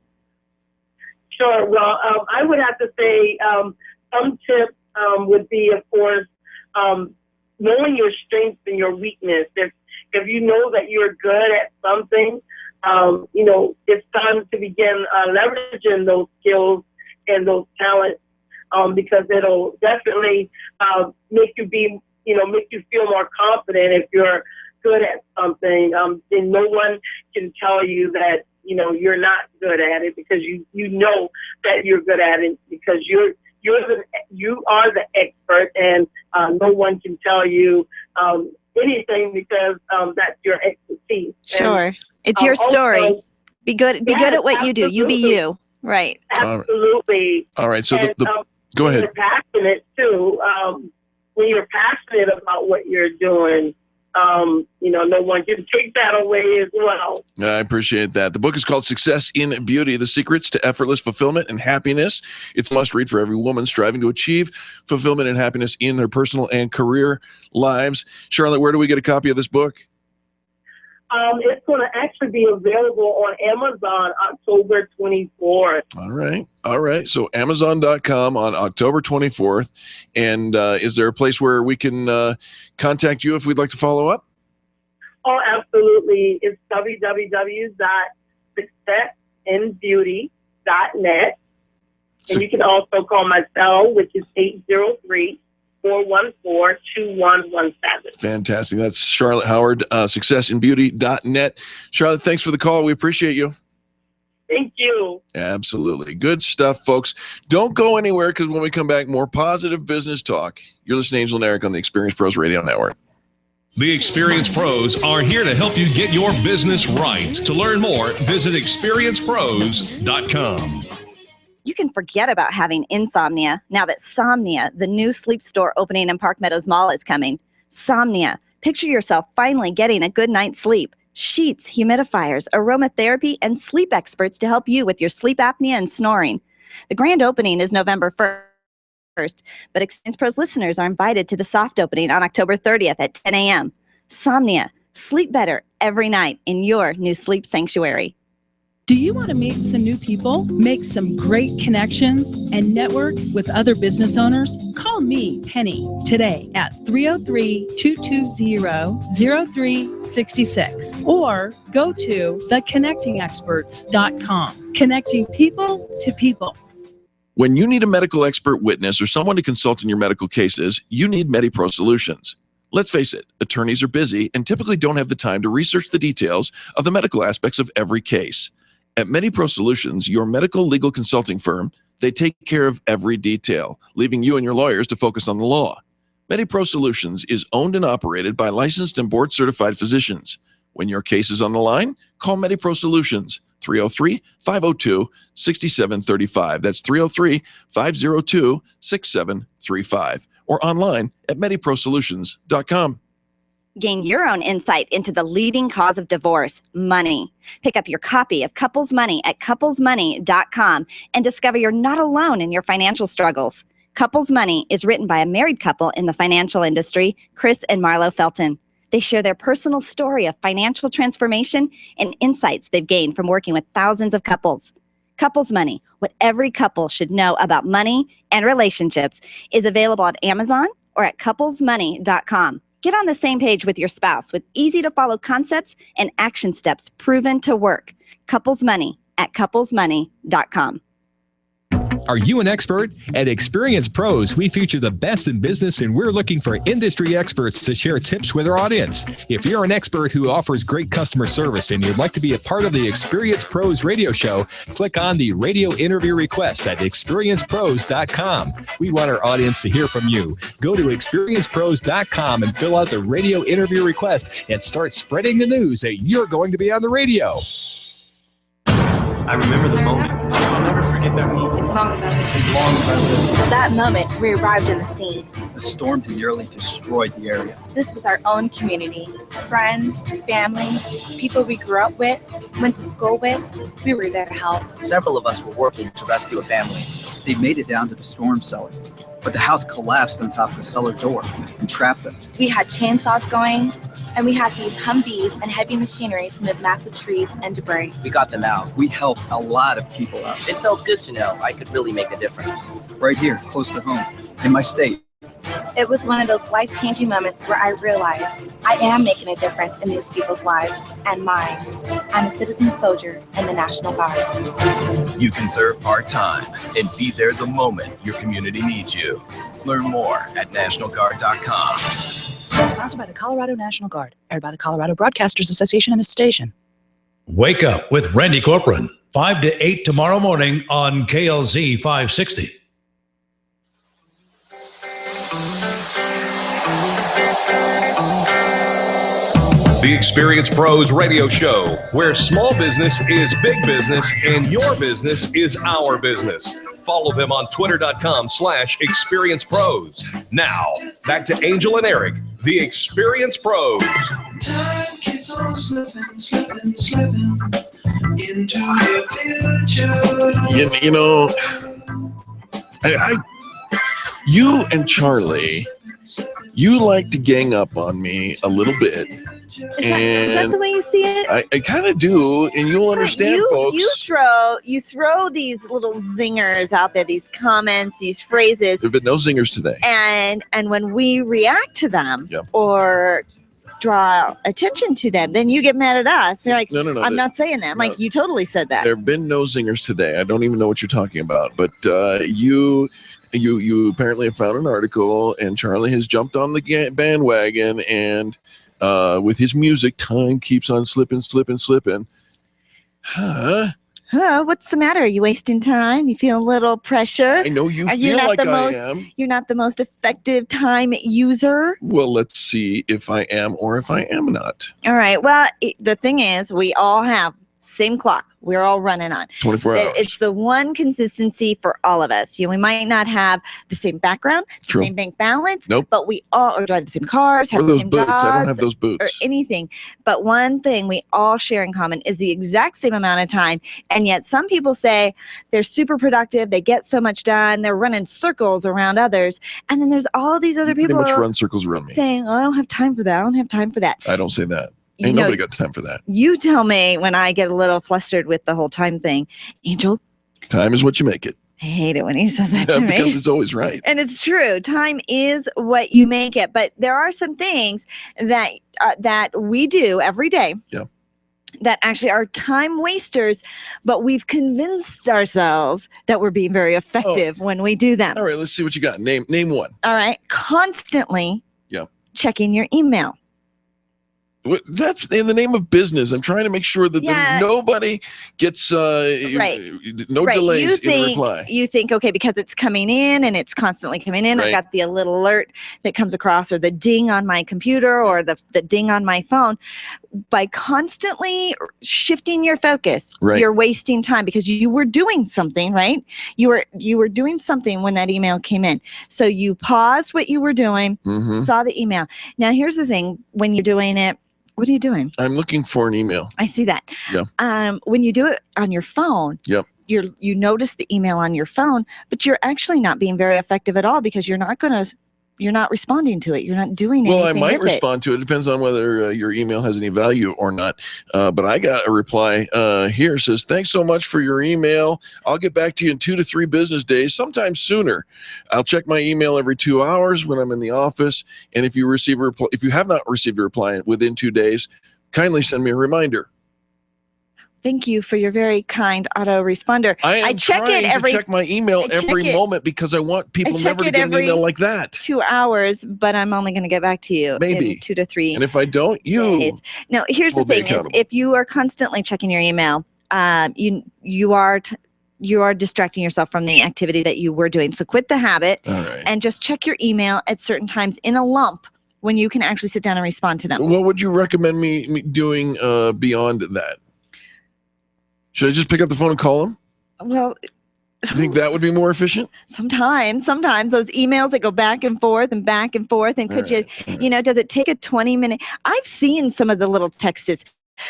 Sure. Well, I would have to say some tips would be, of course, knowing your strengths and your weakness. If you know that you're good at something, it's time to begin leveraging those skills and those talents because it'll definitely make you feel more confident if you're good at something. Then no one can tell you that, you're not good at it, because you know that you're good at it, because you are the expert, and no one can tell you anything, because that's your expertise. Sure. And, it's your story. Also, be good at what you do. You be you. Right. Absolutely. All right. So go ahead. You're passionate too. When you're passionate about what you're doing, no one can take that away as well. I appreciate that. The book is called Success in Beauty, The Secrets to Effortless Fulfillment and Happiness. It's a must read for every woman striving to achieve fulfillment and happiness in their personal and career lives. Charlotte, where do we get a copy of this book? It's going to actually be available on Amazon October 24th. All right. So Amazon.com on October 24th. And is there a place where we can contact you if we'd like to follow up? Oh, absolutely. It's www.successinbeauty.net. And you can also call my cell, which is 803-414-2117. Fantastic. That's Charlotte Howard, successinbeauty.net. Charlotte, thanks for the call. We appreciate you. Thank you. Absolutely. Good stuff, folks. Don't go anywhere, because when we come back, more positive business talk. You're listening to Angel and Eric on the Experience Pros Radio Network. The Experience Pros are here to help you get your business right. To learn more, visit experiencepros.com. You can forget about having insomnia now that Somnia, the new sleep store opening in Park Meadows Mall, is coming. Somnia. Picture yourself finally getting a good night's sleep. Sheets, humidifiers, aromatherapy, and sleep experts to help you with your sleep apnea and snoring. The grand opening is November 1st, but Experience Pros listeners are invited to the soft opening on October 30th at 10 a.m. Somnia. Sleep better every night in your new sleep sanctuary. Do you want to meet some new people, make some great connections, and network with other business owners? Call me, Penny, today at 303-220-0366 or go to theconnectingexperts.com. Connecting people to people. When you need a medical expert witness or someone to consult in your medical cases, you need MediPro Solutions. Let's face it, attorneys are busy and typically don't have the time to research the details of the medical aspects of every case. At MediPro Solutions, your medical legal consulting firm, they take care of every detail, leaving you and your lawyers to focus on the law. MediPro Solutions is owned and operated by licensed and board-certified physicians. When your case is on the line, call MediPro Solutions, 303-502-6735. That's 303-502-6735. Or online at MediProSolutions.com. Gain your own insight into the leading cause of divorce, money. Pick up your copy of Couples Money at couplesmoney.com and discover you're not alone in your financial struggles. Couples Money is written by a married couple in the financial industry, Chris and Marlo Felton. They share their personal story of financial transformation and insights they've gained from working with thousands of couples. Couples Money, what every couple should know about money and relationships, is available at Amazon or at couplesmoney.com. Get on the same page with your spouse with easy-to-follow concepts and action steps proven to work. Couples Money at couplesmoney.com. Are you an expert? At Experience Pros, we feature the best in business, and we're looking for industry experts to share tips with our audience. If you're an expert who offers great customer service and you'd like to be a part of the Experience Pros radio show, click on the radio interview request at experiencepros.com. We want our audience to hear from you. Go to experiencepros.com and fill out the radio interview request and start spreading the news that you're going to be on the radio. I remember the moment. I'll never forget that moment. As long as I live. As long as I live. That moment, we arrived in the scene. The storm had nearly destroyed the area. This was our own community. Friends, family, people we grew up with, went to school with. We were there to help. Several of us were working to rescue a family. They made it down to the storm cellar, but the house collapsed on top of the cellar door and trapped them. We had chainsaws going, and we had to use Humvees and heavy machinery to move massive trees and debris. We got them out. We helped a lot of people out. It felt good to know I could really make a difference. Right here, close to home, in my state. It was one of those life-changing moments where I realized I am making a difference in these people's lives and mine. I'm a citizen soldier in the National Guard. You can serve part-time and be there the moment your community needs you. Learn more at NationalGuard.com. Sponsored by the Colorado National Guard. Aired by the Colorado Broadcasters Association and this station. Wake up with Randy Corcoran, 5 to 8 tomorrow morning on KLZ 560. The Experience Pros radio show, where small business is big business and your business is our business. Follow them on twitter.com/experiencepros. Now, back to Angel and Eric, the Experience Pros. Time keeps on slipping into the future. You know, you and Charlie, you like to gang up on me a little bit. Is that the way you see it? I kind of do, and you'll understand, folks. You throw these little zingers out there, these comments, these phrases. There have been no zingers today. And when we react to them or draw attention to them, then you get mad at us. You're like, no, I'm not saying that. I'm like, you totally said that. There have been no zingers today. I don't even know what you're talking about. But you apparently have found an article, and Charlie has jumped on the bandwagon, and with his music, time keeps on slipping. What's the matter? Are you wasting time? You feel a little pressure? I know you feel like I am. You're not the most effective time user? Well, let's see if I am or if I am not. All right. Well, the thing is, we all have same clock. We're all running on 24 hours. It's the one consistency for all of us. We might not have the same background, the same bank balance, but we all drive the same cars, have or the those same boots. jobs, I don't have those boots or anything. But one thing we all share in common is the exact same amount of time. And yet some people say they're super productive. They get so much done. They're running circles around others. And then there's all these other people pretty much run circles around me saying, I don't have time for that. I don't have time for that. I don't say that. Ain't nobody got time for that. You tell me when I get a little flustered with the whole time thing. Angel? Time is what you make it. I hate it when he says that to me. Because it's always right. And it's true. Time is what you make it. But there are some things that we do every day. Yeah. That actually are time wasters, but we've convinced ourselves that we're being very effective when we do them. All right, let's see what you got. Name one. All right. Constantly checking your email. That's in the name of business. I'm trying to make sure that nobody gets no delays in the reply. You think, okay, because it's coming in and it's constantly coming in. I got the little alert that comes across, or the ding on my computer, or the ding on my phone. By constantly shifting your focus, you're wasting time because you were doing something, right? You were doing something when that email came in. So you paused what you were doing, saw the email. Now here's the thing: when you're doing it, what are you doing? I'm looking for an email. I see that. Yeah. When you do it on your phone, you notice the email on your phone, but you're actually not being very effective at all because you're not responding to it. You're not doing anything. Well, I might respond to it. It depends on whether your email has any value or not. But I got a reply here. It says, thanks so much for your email. I'll get back to you in 2 to 3 business days, sometimes sooner. I'll check my email every 2 hours when I'm in the office. And if you have not received a reply within 2 days, kindly send me a reminder. Thank you for your very kind autoresponder. I check my email every moment because I want people never to get an email like that. 2 hours, but I'm only going to get back to you maybe in 2 to 3. And if I don't, days. No, here's the thing: is if you are constantly checking your email, you are distracting yourself from the activity that you were doing. So quit the habit and just check your email at certain times in a lump when you can actually sit down and respond to them. What would you recommend me doing beyond that? Should I just pick up the phone and call them? Well, you think that would be more efficient? Sometimes those emails that go back and forth and could does it take a 20-minute? I've seen some of the little texts.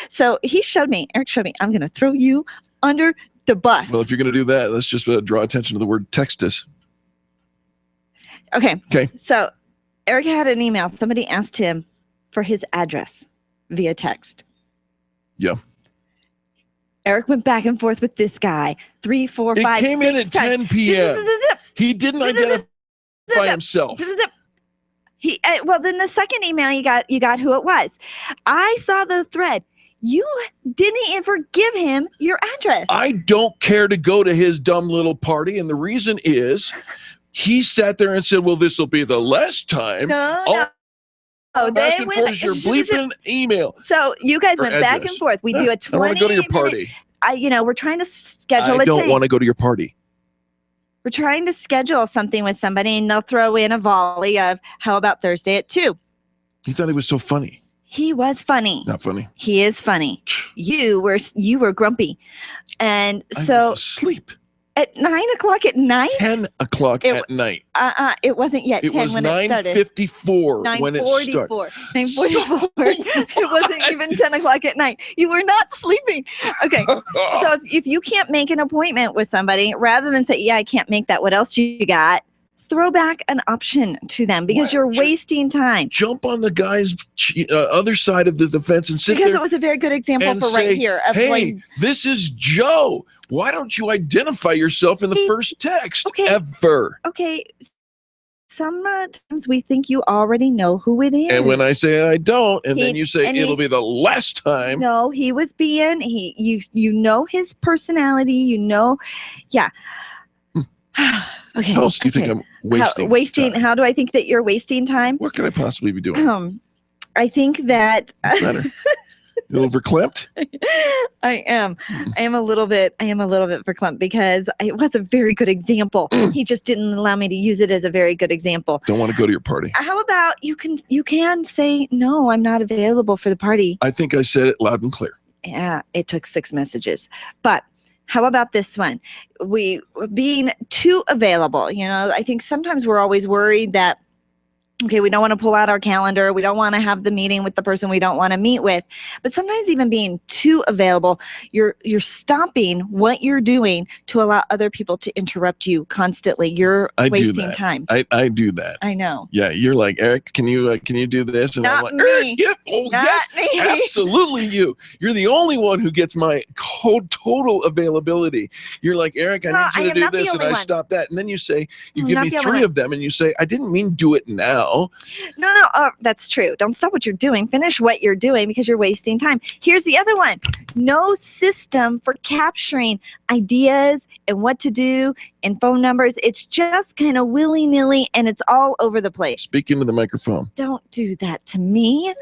So Eric showed me, I'm going to throw you under the bus. Well, if you're going to do that, let's just draw attention to the word textus. Okay. So Eric had an email. Somebody asked him for his address via text. Yeah. Eric went back and forth with this guy 3, 4, 5. It came in at 10 p.m. He didn't identify himself. Well, then the second email you got who it was. I saw the thread. You didn't ever give him your address. I don't care to go to his dumb little party, and the reason is he sat there and said, well, this will be the last time. No. I'm asking for is your bleeping email. So you guys went back address. and forth. We do a 20 I want to go to your party. We're trying to schedule I don't want to go to your party. We're trying to schedule something with somebody, and they'll throw in a volley of, how about Thursday at 2? He thought he was so funny. He was funny. Not funny. He is funny. You were grumpy. And so I was asleep. At 9:00 at night? 10 o'clock at night. It wasn't yet 10 when it started. It was 9:54 when it started. 9:44. It wasn't even 10 o'clock at night. You were not sleeping. Okay. So if you can't make an appointment with somebody, rather than say, yeah, I can't make that, what else you got? Throw back an option to them because you're wasting time. Jump on the guy's other side of the fence and sit there. Because it was a very good example for right here. Of hey, this is Joe. Why don't you identify yourself in the first text ever? Okay. Sometimes we think you already know who it is. And when I say I don't, and then you say it'll be the last time. No, he was being, you know his personality, yeah. Okay. How else do you think I'm wasting? How do I think that you're wasting time? What could I possibly be doing? I think that better. A little verklempt? I am a little bit verklempt because it was a very good example. He just didn't allow me to use it as a very good example. Don't want to go to your party. How about you can say, no, I'm not available for the party. I think I said it loud and clear. Yeah, it took 6 messages. But how about this one? We being too available. I think sometimes we're always worried that, okay, we don't want to pull out our calendar. We don't want to have the meeting with the person we don't want to meet with. But sometimes even being too available, you're stopping what you're doing to allow other people to interrupt you constantly. You're wasting time. I do that. I know. Yeah, you're like, Eric, can you do this? And I'm like, me. Yep. Oh, Not yes, me. absolutely you. You're the only one who gets my total availability. You're like, Eric, I need you to do this, and I stop that. And then you say, you give me 3 of them, and you say, I didn't mean do it now. No, that's true. Don't stop what you're doing. Finish what you're doing because you're wasting time. Here's the other one. No system for capturing ideas and what to do and phone numbers. It's just kind of willy-nilly and it's all over the place. Speak into the microphone. Don't do that to me.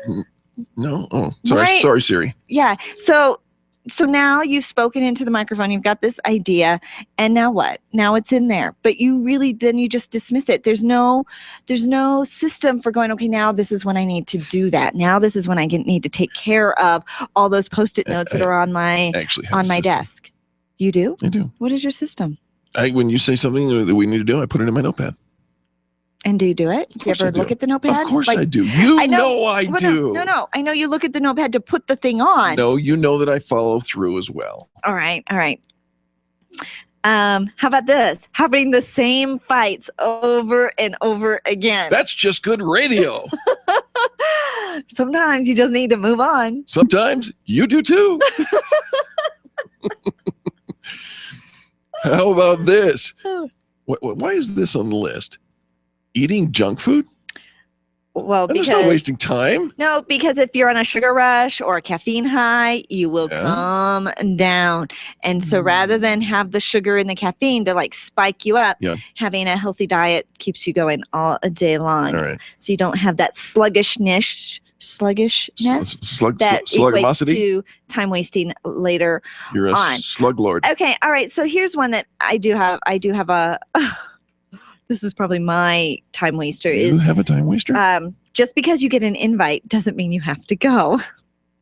No. Oh, sorry. Right. Sorry, Siri. Yeah. So now you've spoken into the microphone, you've got this idea, and now what? Now it's in there. But then you just dismiss it. There's no system for going, okay, now this is when I need to do that. Now this is when I need to take care of all those Post-it notes that are on my desk. You do? I do. What is your system? When you say something that we need to do, I put it in my notepad. And do you do it? Do you ever look at the notepad? Of course I do. You know I do. No. I know you look at the notepad to put the thing on. No, you know that I follow through as well. All right. How about this? Having the same fights over and over again. That's just good radio. Sometimes you just need to move on. Sometimes you do too. How about this? Why is this on the list? Eating junk food? Well, because not wasting time. No, because if you're on a sugar rush or a caffeine high, you will come down. And so rather than have the sugar and the caffeine to spike you up, having a healthy diet keeps you going all day long. All right. So you don't have that sluggishness that equates to time wasting later You're a slug lord. Okay, all right. So here's one that I do have a this is probably my time waster. You have a time waster? Just because you get an invite doesn't mean you have to go.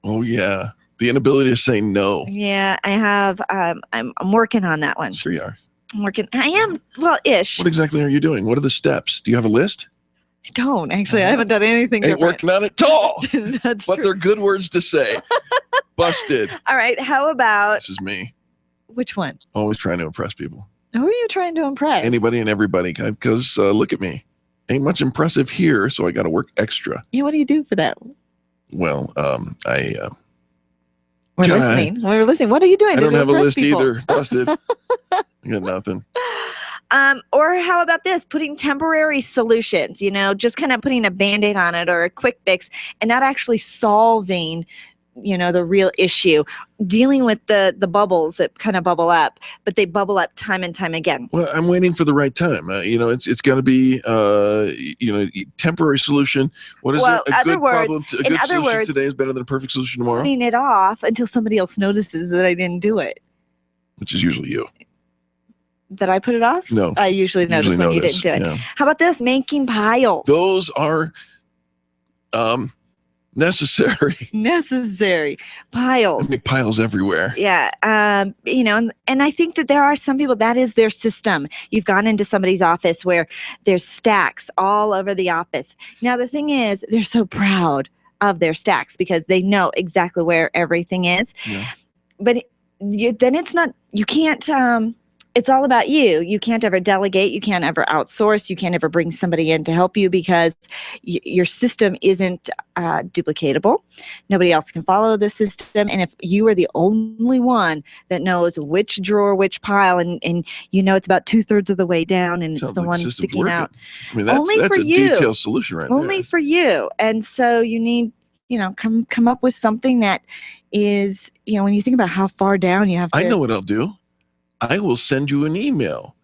Oh yeah, the inability to say no. Yeah, I have. I'm working on that one. Sure you are. I'm working. I am. Well, ish. What exactly are you doing? What are the steps? Do you have a list? I don't actually. I haven't done anything. Ain't working on it at all. That's but true. they're good words to say. Busted. All right. How about? This is me. Which one? Always trying to impress people. Who are you trying to impress? Anybody and everybody, because look at me. Ain't much impressive here, so I got to work extra. Yeah, what do you do for that? Well, We're listening. We're listening. What are you doing? I don't have a list people? either. Busted. I got nothing. Or how about this? Putting temporary solutions, just kind of putting a Band-Aid on it or a quick fix and not actually solving the real issue, dealing with the bubbles that kind of bubble up, but they bubble up time and time again. Well, I'm waiting for the right time. It's got to be temporary solution. What is it? A good problem. A good solution today is better than a perfect solution tomorrow. Putting it off until somebody else notices that I didn't do it. Which is usually you. That I put it off? No. I usually notice when you didn't do it. Yeah. How about this? Making piles. Those are necessary piles. Make piles everywhere. Yeah. And I think that there are some people that is their system. You've gone into somebody's office where there's stacks all over the office. Now the thing is, they're so proud of their stacks because they know exactly where everything is. Yeah. But then it's not, you can't, it's all about you. You can't ever delegate. You can't ever outsource. You can't ever bring somebody in to help you because your system isn't duplicatable. Nobody else can follow the system. And if you are the only one that knows which drawer, which pile, and it's about 2/3 of the way down and it's the one sticking out. I mean, that's a detailed solution right there. Only for you. And so you need, come up with something that is, when you think about how far down you have to. I know what I'll do. I will send you an email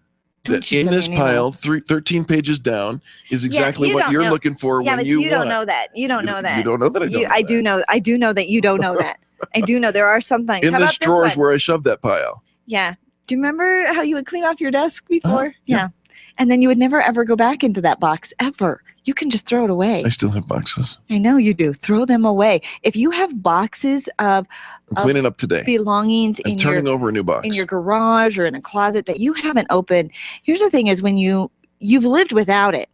that in this pile, 13 pages down, is exactly what you're looking for when you want. You don't know that. You don't know that. You don't know that I do know. I do know that you don't know that. I do know there are some things. In this drawer is where I shoved that pile. Yeah. Do you remember how you would clean off your desk before? Yeah. And then you would never, ever go back into that box, ever. You can just throw it away. I still have boxes. I know you do. Throw them away. If you have boxes of I'm cleaning up today. Belongings I'm turning over a new box. In your garage or in a closet that you haven't opened. Here's the thing is when you've lived without it.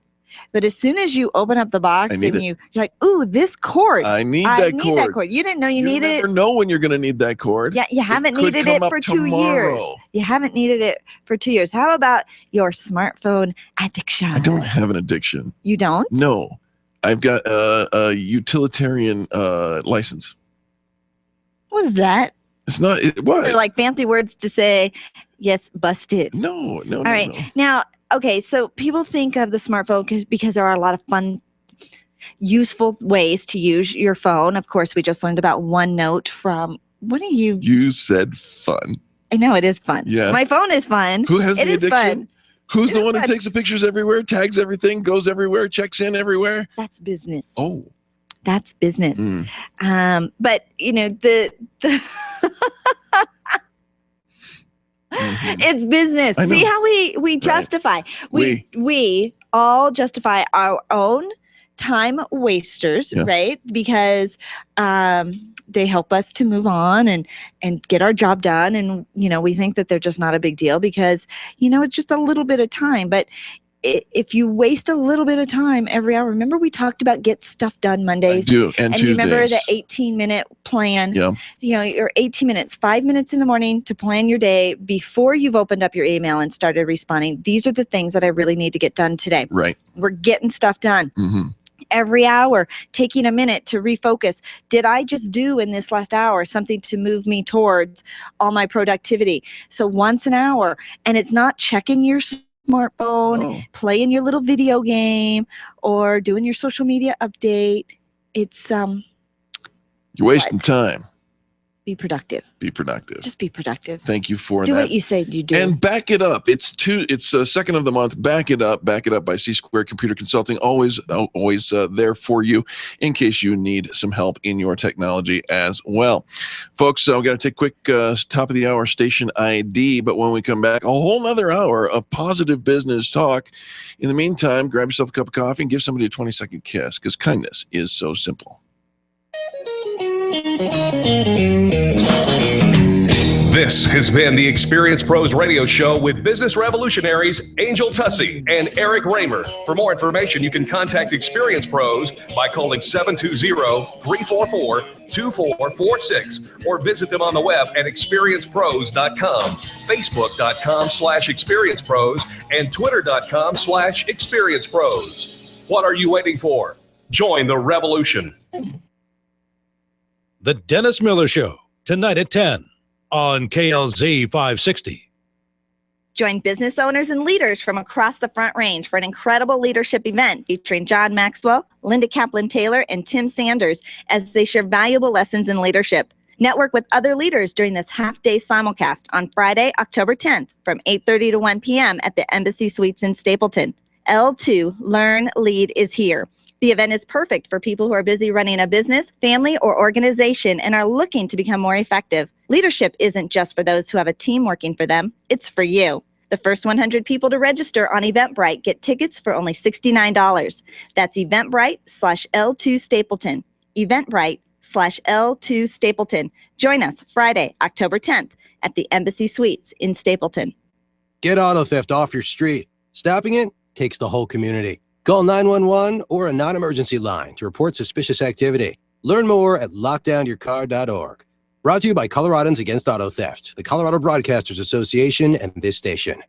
But as soon as you open up the box and you're like, ooh, this cord. I need that cord. You didn't know you needed it. You never know when you're going to need that cord. Yeah, you haven't needed it for 2 years. You haven't needed it for 2 years. How about your smartphone addiction? I don't have an addiction. You don't? No. I've got a utilitarian license. What is that? It's not, what? They're like fancy words to say, yes, busted. No. All right. Now, okay, so people think of the smartphone because there are a lot of fun, useful ways to use your phone. Of course, we just learned about OneNote from, what are you? You said fun. I know, it is fun. Yeah. My phone is fun. Who has the addiction? Fun. Who's the one who takes the pictures everywhere, tags everything, goes everywhere, checks in everywhere? That's business. Oh. That's business. But, the it's business. See how we justify. We all justify our own time wasters, right? Because they help us to move on and get our job done. And, we think that they're just not a big deal because, it's just a little bit of time. But if you waste a little bit of time every hour, remember we talked about get stuff done Mondays. I do, and Tuesdays. You remember the 18-minute plan? Yeah. Your 18 minutes, 5 minutes in the morning to plan your day before you've opened up your email and started responding. These are the things that I really need to get done today. Right. We're getting stuff done. Mm-hmm. Every hour, taking a minute to refocus. Did I just do in this last hour something to move me towards all my productivity? So once an hour, and it's not checking your smartphone, playing your little video game, or doing your social media update. It's you're wasting time. Be productive. Be productive. Just be productive. Thank you for do that. Do what you say you do. And back it up. It's second of the month. Back it up. Back it up by C Square Computer Consulting. Always there for you in case you need some help in your technology as well. Folks, we've got to take a quick top of the hour station ID. But when we come back, a whole nother hour of positive business talk. In the meantime, grab yourself a cup of coffee and give somebody a 20-second kiss because kindness is so simple. This has been the Experience Pros Radio Show with business revolutionaries Angel Tussey and Eric Raymer. For more information, you can contact Experience Pros by calling 720-344-2446 or visit them on the web at experiencepros.com, facebook.com/experiencepros, and twitter.com/experiencepros. What are you waiting for? Join the revolution. The Dennis Miller Show, tonight at 10 on KLZ 560. Join business owners and leaders from across the Front Range for an incredible leadership event featuring John Maxwell, Linda Kaplan-Taylor, and Tim Sanders as they share valuable lessons in leadership. Network with other leaders during this half-day simulcast on Friday, October 10th from 8:30 to 1 p.m. at the Embassy Suites in Stapleton. L2 Learn Lead is here. The event is perfect for people who are busy running a business, family, or organization and are looking to become more effective. Leadership isn't just for those who have a team working for them, it's for you. The first 100 people to register on Eventbrite get tickets for only $69. That's Eventbrite/L2 Stapleton. Eventbrite/L2 Stapleton. Join us Friday, October 10th at the Embassy Suites in Stapleton. Get auto theft off your street. Stopping it takes the whole community. Call 911 or a non-emergency line to report suspicious activity. Learn more at lockdownyourcar.org. Brought to you by Coloradans Against Auto Theft, the Colorado Broadcasters Association, and this station.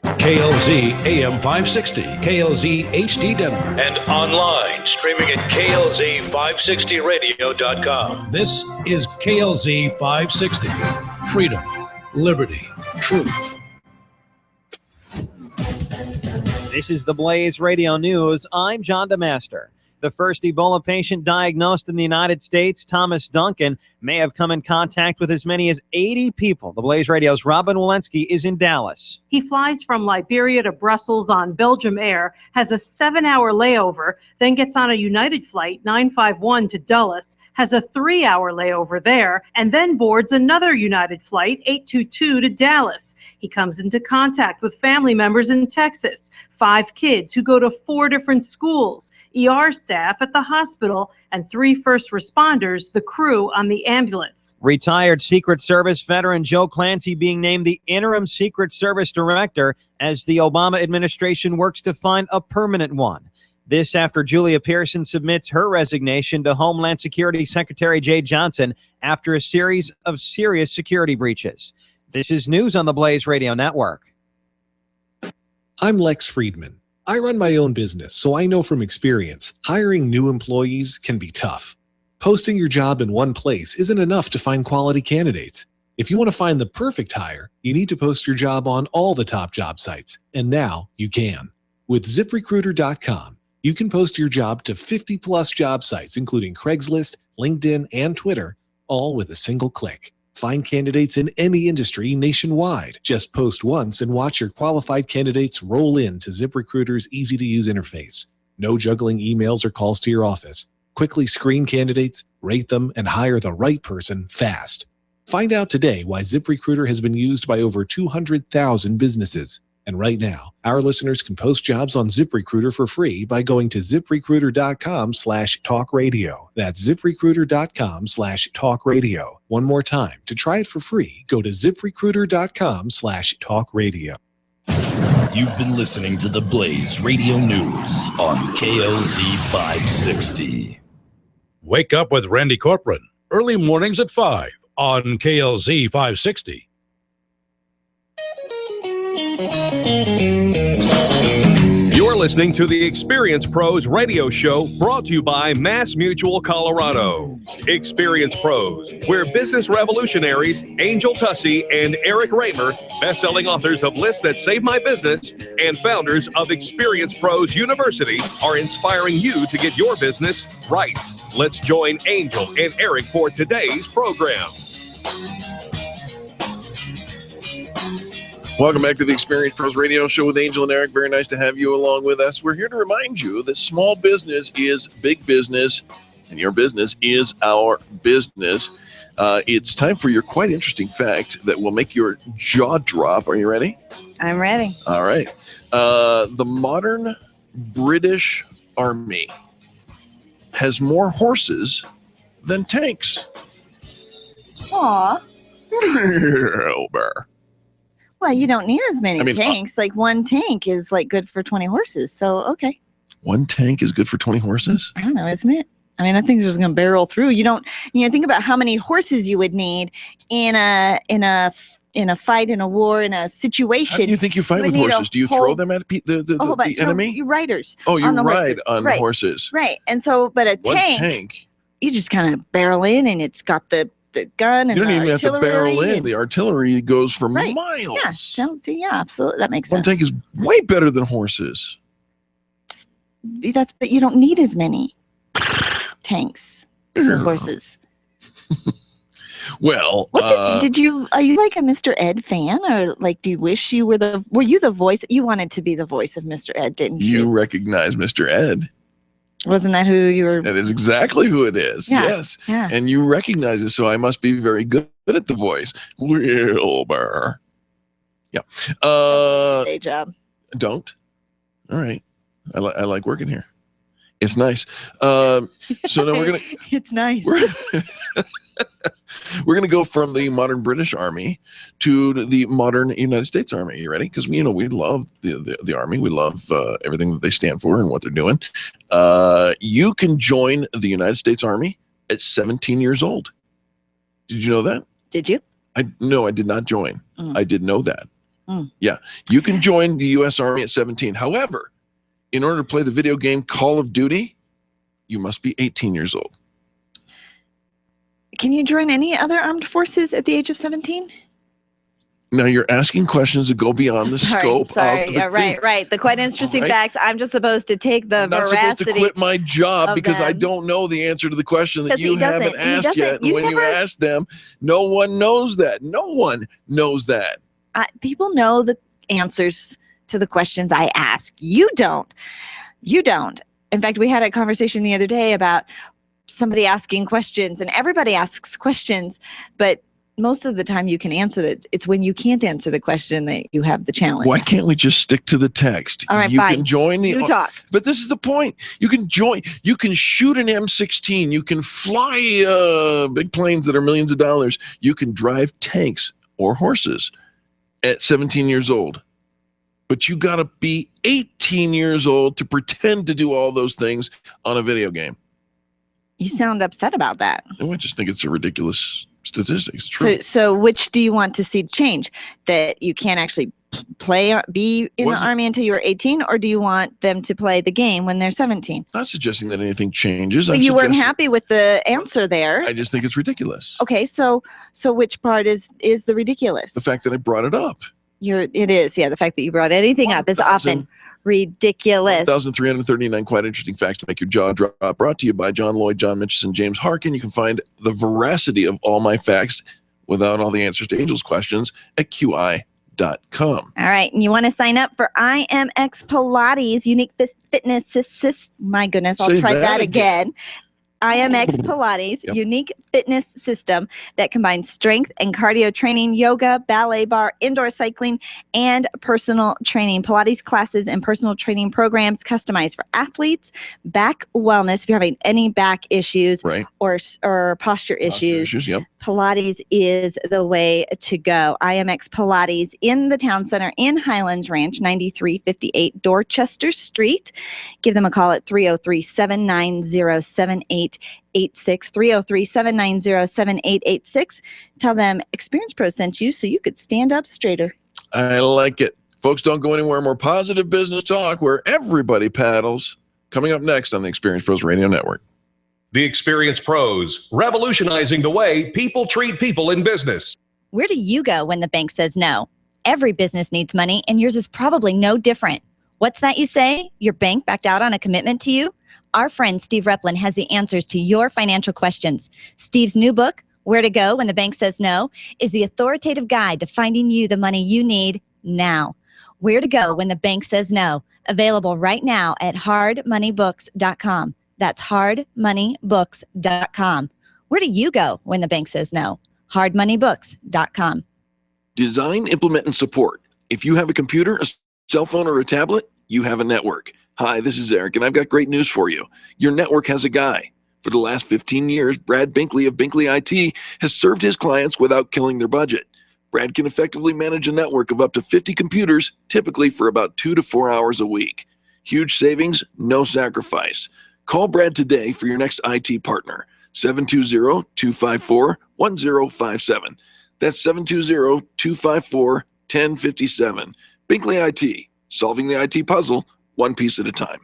KLZ AM 560, KLZ HD Denver, and online streaming at KLZ560radio.com. This is KLZ 560. Freedom, liberty, truth. This is the Blaze Radio News. I'm John DeMaster. The first Ebola patient diagnosed in the United States, Thomas Duncan, may have come in contact with as many as 80 people. The Blaze Radio's Robin Walensky is in Dallas. He flies from Liberia to Brussels on Belgium Air, has a 7-hour layover, then gets on a United flight 951 to Dulles, has a 3-hour layover there, and then boards another United flight 822 to Dallas. He comes into contact with family members in Texas, 5 kids who go to 4 different schools, ER staff at the hospital, and 3 first responders, the crew on the ambulance. Retired Secret Service veteran Joe Clancy being named the interim Secret Service director as the Obama administration works to find a permanent one. This after Julia Pearson submits her resignation to Homeland Security Secretary Jay Johnson after a series of serious security breaches. This is news on the Blaze Radio Network. I'm Lex Friedman. I run my own business, so I know from experience, hiring new employees can be tough. Posting your job in one place isn't enough to find quality candidates. If you want to find the perfect hire, you need to post your job on all the top job sites, and now you can. With ZipRecruiter.com, you can post your job to 50-plus job sites, including Craigslist, LinkedIn, and Twitter, all with a single click. Find candidates in any industry nationwide. Just post once and watch your qualified candidates roll into ZipRecruiter's easy-to-use interface. No juggling emails or calls to your office. Quickly screen candidates, rate them, and hire the right person fast. Find out today why ZipRecruiter has been used by over 200,000 businesses. And right now, our listeners can post jobs on ZipRecruiter for free by going to ZipRecruiter.com/talkradio. That's ZipRecruiter.com/talkradio. One more time, to try it for free, go to ZipRecruiter.com/talkradio. You've been listening to the Blaze Radio News on KLZ 560. Wake up with Randy Corcoran, early mornings at 5 on KLZ 560. You're listening to the Experience Pros radio show brought to you by Mass Mutual Colorado. Experience Pros, where business revolutionaries Angel Tussey and Eric Raymer, best-selling authors of Lists That Save My Business and founders of Experience Pros University, are inspiring you to get your business right. Let's join Angel and Eric for today's program. Welcome back to the Experience Pros Radio Show with Angel and Eric. Very nice to have you along with us. We're here to remind you that small business is big business, and your business is our business. It's time for your quite interesting fact that will make your jaw drop. Are you ready? I'm ready. All right. The modern British Army has more horses than tanks. Aw. Wilbur. Well, you don't need as many tanks. Like one tank is like good for 20 horses. So, okay. One tank is good for 20 horses? I don't know, isn't it? I mean, I think it's just going to barrel through. You don't, think about how many horses you would need in a fight, in a war, in a situation. How do you think you fight with horses? Do you throw them at the enemy? You riders. Oh, you ride on horses. Right. And so, but a tank, you just kind of barrel in, and it's got the gun and you don't even have to barrel in. and- The artillery goes for Right. miles. Yeah. See, yeah, absolutely. That makes One sense. tank is way better than horses. But you don't need as many tanks as horses. Well, What did you are you like a Mr. Ed fan, or like do you wish you were you the voice? You wanted to be the voice of Mr. Ed, didn't you? you recognize Mr. Ed. Wasn't that who you were? That is exactly who it is. Yeah, Yes. yeah. And you recognize it, so I must be very good at the voice. Wilbur. Yeah. Day job. Don't. All right. I like working here. It's nice. So now we're gonna. It's nice. We're gonna go from the modern British Army to the modern United States Army. You ready? Because we love the Army. We love everything that they stand for and what they're doing. You can join the United States Army at 17 years old. Did you know that? Did you? No, I did not join. Mm. I did know that. Mm. Yeah, you can join the U.S. Army at 17. However, in order to play the video game Call of Duty, you must be 18 years old. Can you join any other armed forces at the age of 17? Now you're asking questions that go beyond the scope Sorry. of the Yeah, thing. right. The quite interesting Right. facts. I'm just supposed to take the I'm not supposed to veracity. quit my job of because I them. don't know the answer to the question that 'Cause you he doesn't. haven't He asked doesn't. yet. And You when you never- ask them, no one knows that. No one knows that. People know the answers to the questions I ask. You don't. You don't. In fact, we had a conversation the other day about somebody asking questions, and everybody asks questions, but most of the time you can answer it. It's when you can't answer the question that you have the challenge. Why can't we just stick to the text? All right, you fine. can join the. You talk. But this is the point. You can join. You can shoot an M16. You can fly big planes that are millions of dollars. You can drive tanks or horses at 17 years old. But you got to be 18 years old to pretend to do all those things on a video game. You sound upset about that. No, I just think it's a ridiculous statistic. It's true. So which do you want to see change? That you can't actually be in the army until you were 18, or do you want them to play the game when they're 17? I'm not suggesting that anything changes. But I'm you weren't suggesting- happy with the answer there. I just think it's ridiculous. Okay, so which part is the ridiculous? The fact that I brought it up. It is, yeah. The fact that you brought anything up is often ridiculous. 1,339 quite interesting facts to make your jaw drop. Brought to you by John Lloyd, John Mitchison, James Harkin. You can find the veracity of all my facts without all the answers to Angel's questions at QI.com. All right. And you want to sign up for IMX Pilates, unique fitness system. My goodness, I'll Say try that that again. again. IMX Pilates, Yep. unique fitness system that combines strength and cardio training, yoga, ballet bar, indoor cycling, and personal training. Pilates classes and personal training programs customized for athletes, back wellness, if you're having any back issues Right. or posture issues. Yep. Pilates is the way to go. IMX Pilates in the town center in Highlands Ranch, 9358 Dorchester Street. Give them a call at 303-790-7886. 303-790-7886. Tell them Experience Pro sent you so you could stand up straighter. I like it. Folks, don't go anywhere. More positive business talk where everybody paddles. Coming up next on the Experience Pros Radio Network. The Experience Pros, revolutionizing the way people treat people in business. Where do you go when the bank says no? Every business needs money, and yours is probably no different. What's that you say? Your bank backed out on a commitment to you? Our friend Steve Replin has the answers to your financial questions. Steve's new book, Where to Go When the Bank Says No, is the authoritative guide to finding you the money you need now. Where to Go When the Bank Says No, available right now at hardmoneybooks.com. That's hardmoneybooks.com. Where do you go when the bank says no? hardmoneybooks.com. Design, implement, and support. If you have a computer, a cell phone, or a tablet, you have a network. Hi, this is Eric, and I've got great news for you. Your network has a guy. For the last 15 years, Brad Binkley of Binkley IT has served his clients without killing their budget. Brad can effectively manage a network of up to 50 computers, typically for about 2 to 4 hours a week. Huge savings, no sacrifice. Call Brad today for your next IT partner, 720-254-1057. That's 720-254-1057. Binkley IT, solving the IT puzzle one piece at a time.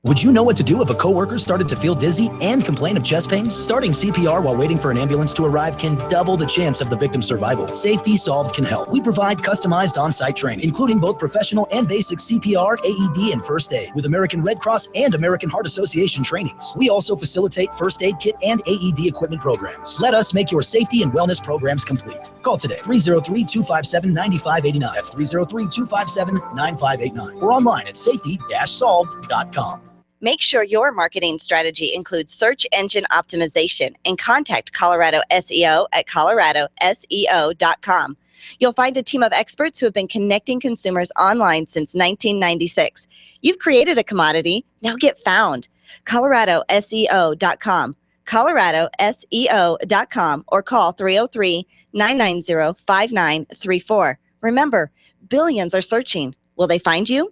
Would you know what to do if a coworker started to feel dizzy and complain of chest pains? Starting CPR while waiting for an ambulance to arrive can double the chance of the victim's survival. Safety Solved can help. We provide customized on-site training, including both professional and basic CPR, AED, and first aid, with American Red Cross and American Heart Association trainings. We also facilitate first aid kit and AED equipment programs. Let us make your safety and wellness programs complete. Call today, 303-257-9589. That's 303-257-9589. Or online at safety-solved.com. Make sure your marketing strategy includes search engine optimization and contact Colorado SEO at coloradoseo.com. You'll find a team of experts who have been connecting consumers online since 1996. You've created a commodity, now get found. coloradoseo.com. coloradoseo.com or call 303-990-5934. Remember, billions are searching. Will they find you?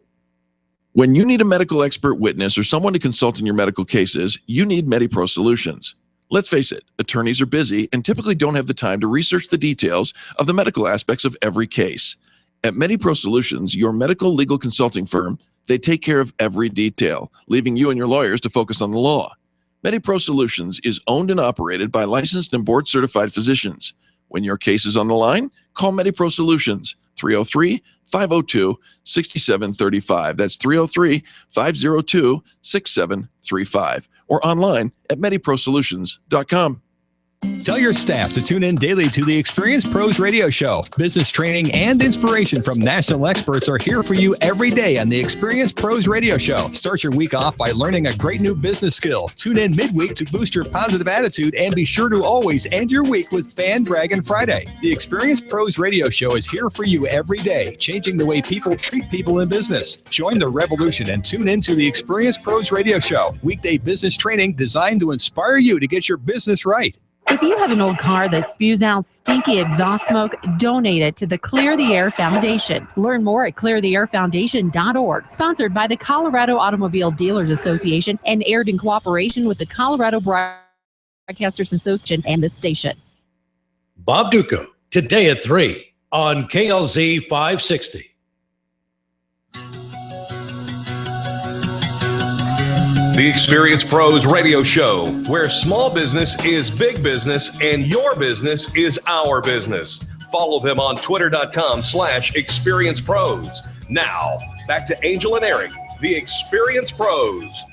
When you need a medical expert witness or someone to consult in your medical cases, you need MediPro Solutions. Let's face it, attorneys are busy and typically don't have the time to research the details of the medical aspects of every case. At MediPro Solutions, your medical legal consulting firm, they take care of every detail, leaving you and your lawyers to focus on the law. MediPro Solutions is owned and operated by licensed and board-certified physicians. When your case is on the line, call MediPro Solutions, 303-502-6735. That's 303-502-6735. Or online at MediProSolutions.com. Tell your staff to tune in daily to the Experience Pros Radio Show. Business training and inspiration from national experts are here for you every day on the Experience Pros Radio Show. Start your week off by learning a great new business skill. Tune in midweek to boost your positive attitude and be sure to always end your week with Fan Braggin Friday. The Experience Pros Radio Show is here for you every day, changing the way people treat people in business. Join the revolution and tune in to the Experience Pros Radio Show. Weekday business training designed to inspire you to get your business right. If you have an old car that spews out stinky exhaust smoke, donate it to the Clear the Air Foundation. Learn more at cleartheairfoundation.org. Sponsored by the Colorado Automobile Dealers Association and aired in cooperation with the Colorado Broadcasters Association and this station. Bob Duco, today at 3 on KLZ 560. The Experience Pros Radio Show, where small business is big business and your business is our business. Follow them on twitter.com/experiencepros. Now, back to Angel and Eric, the Experience Pros.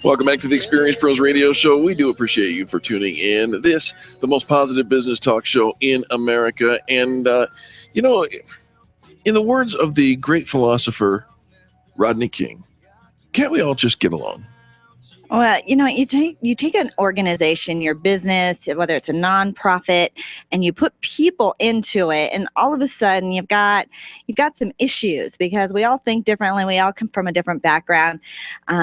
Welcome back to the Experience Pros Radio Show. We do appreciate you for tuning in. This, the most positive business talk show in America. And, in the words of the great philosopher Rodney King, can't we all just get along? Well, you take an organization, your business, whether it's a nonprofit, and you put people into it, and all of a sudden you've got some issues because we all think differently. We all come from a different background.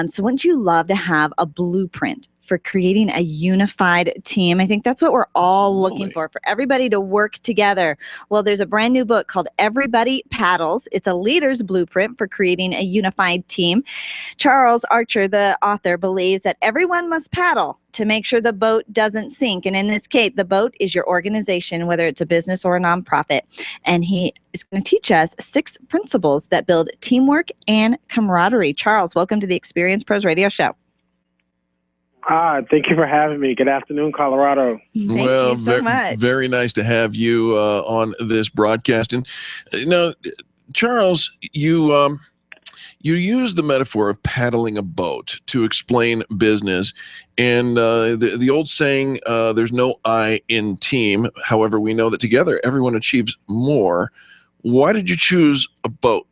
So wouldn't you love to have a blueprint for creating a unified team? I think that's what we're all looking for everybody to work together. Well, there's a brand new book called Everybody Paddles. It's a leader's blueprint for creating a unified team. Charles Archer, the author, believes that everyone must paddle to make sure the boat doesn't sink. And in this case, the boat is your organization, whether it's a business or a nonprofit. And he is going to teach us 6 principles that build teamwork and camaraderie. Charles, welcome to the Experience Pros Radio Show. Thank you for having me. Good afternoon, Colorado. Thank you so much. Very nice to have you on this broadcast. And Charles, you use the metaphor of paddling a boat to explain business, and the old saying, "There's no I in team." However, we know that together everyone achieves more. Why did you choose a boat?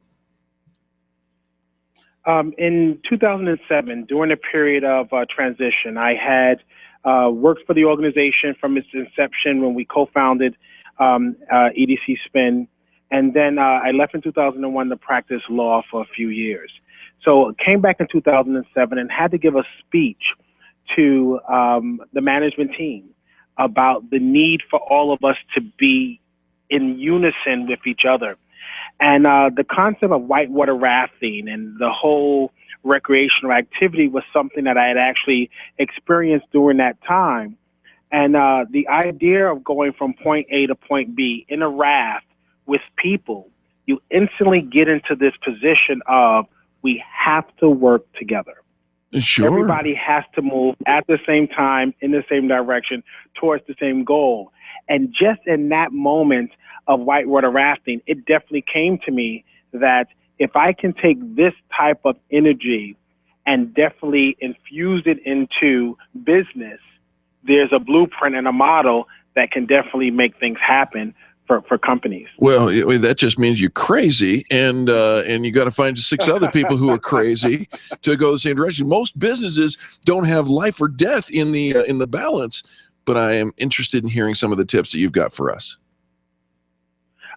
In 2007, during a period of transition, I had worked for the organization from its inception when we co-founded EDC Spin. And then I left in 2001 to practice law for a few years. So came back in 2007 and had to give a speech to the management team about the need for all of us to be in unison with each other. And the concept of whitewater rafting and the whole recreational activity was something that I had actually experienced during that time. And the idea of going from point A to point B in a raft with people you instantly get into this position of we have to work together. Sure. Everybody has to move at the same time, in the same direction, towards the same goal. And just in that moment of whitewater rafting, it definitely came to me that if I can take this type of energy and definitely infuse it into business, there's a blueprint and a model that can definitely make things happen for companies. Well, that just means you're crazy, and you got to find 6 other people who are crazy to go the same direction. Most businesses don't have life or death in the balance, but I am interested in hearing some of the tips that you've got for us.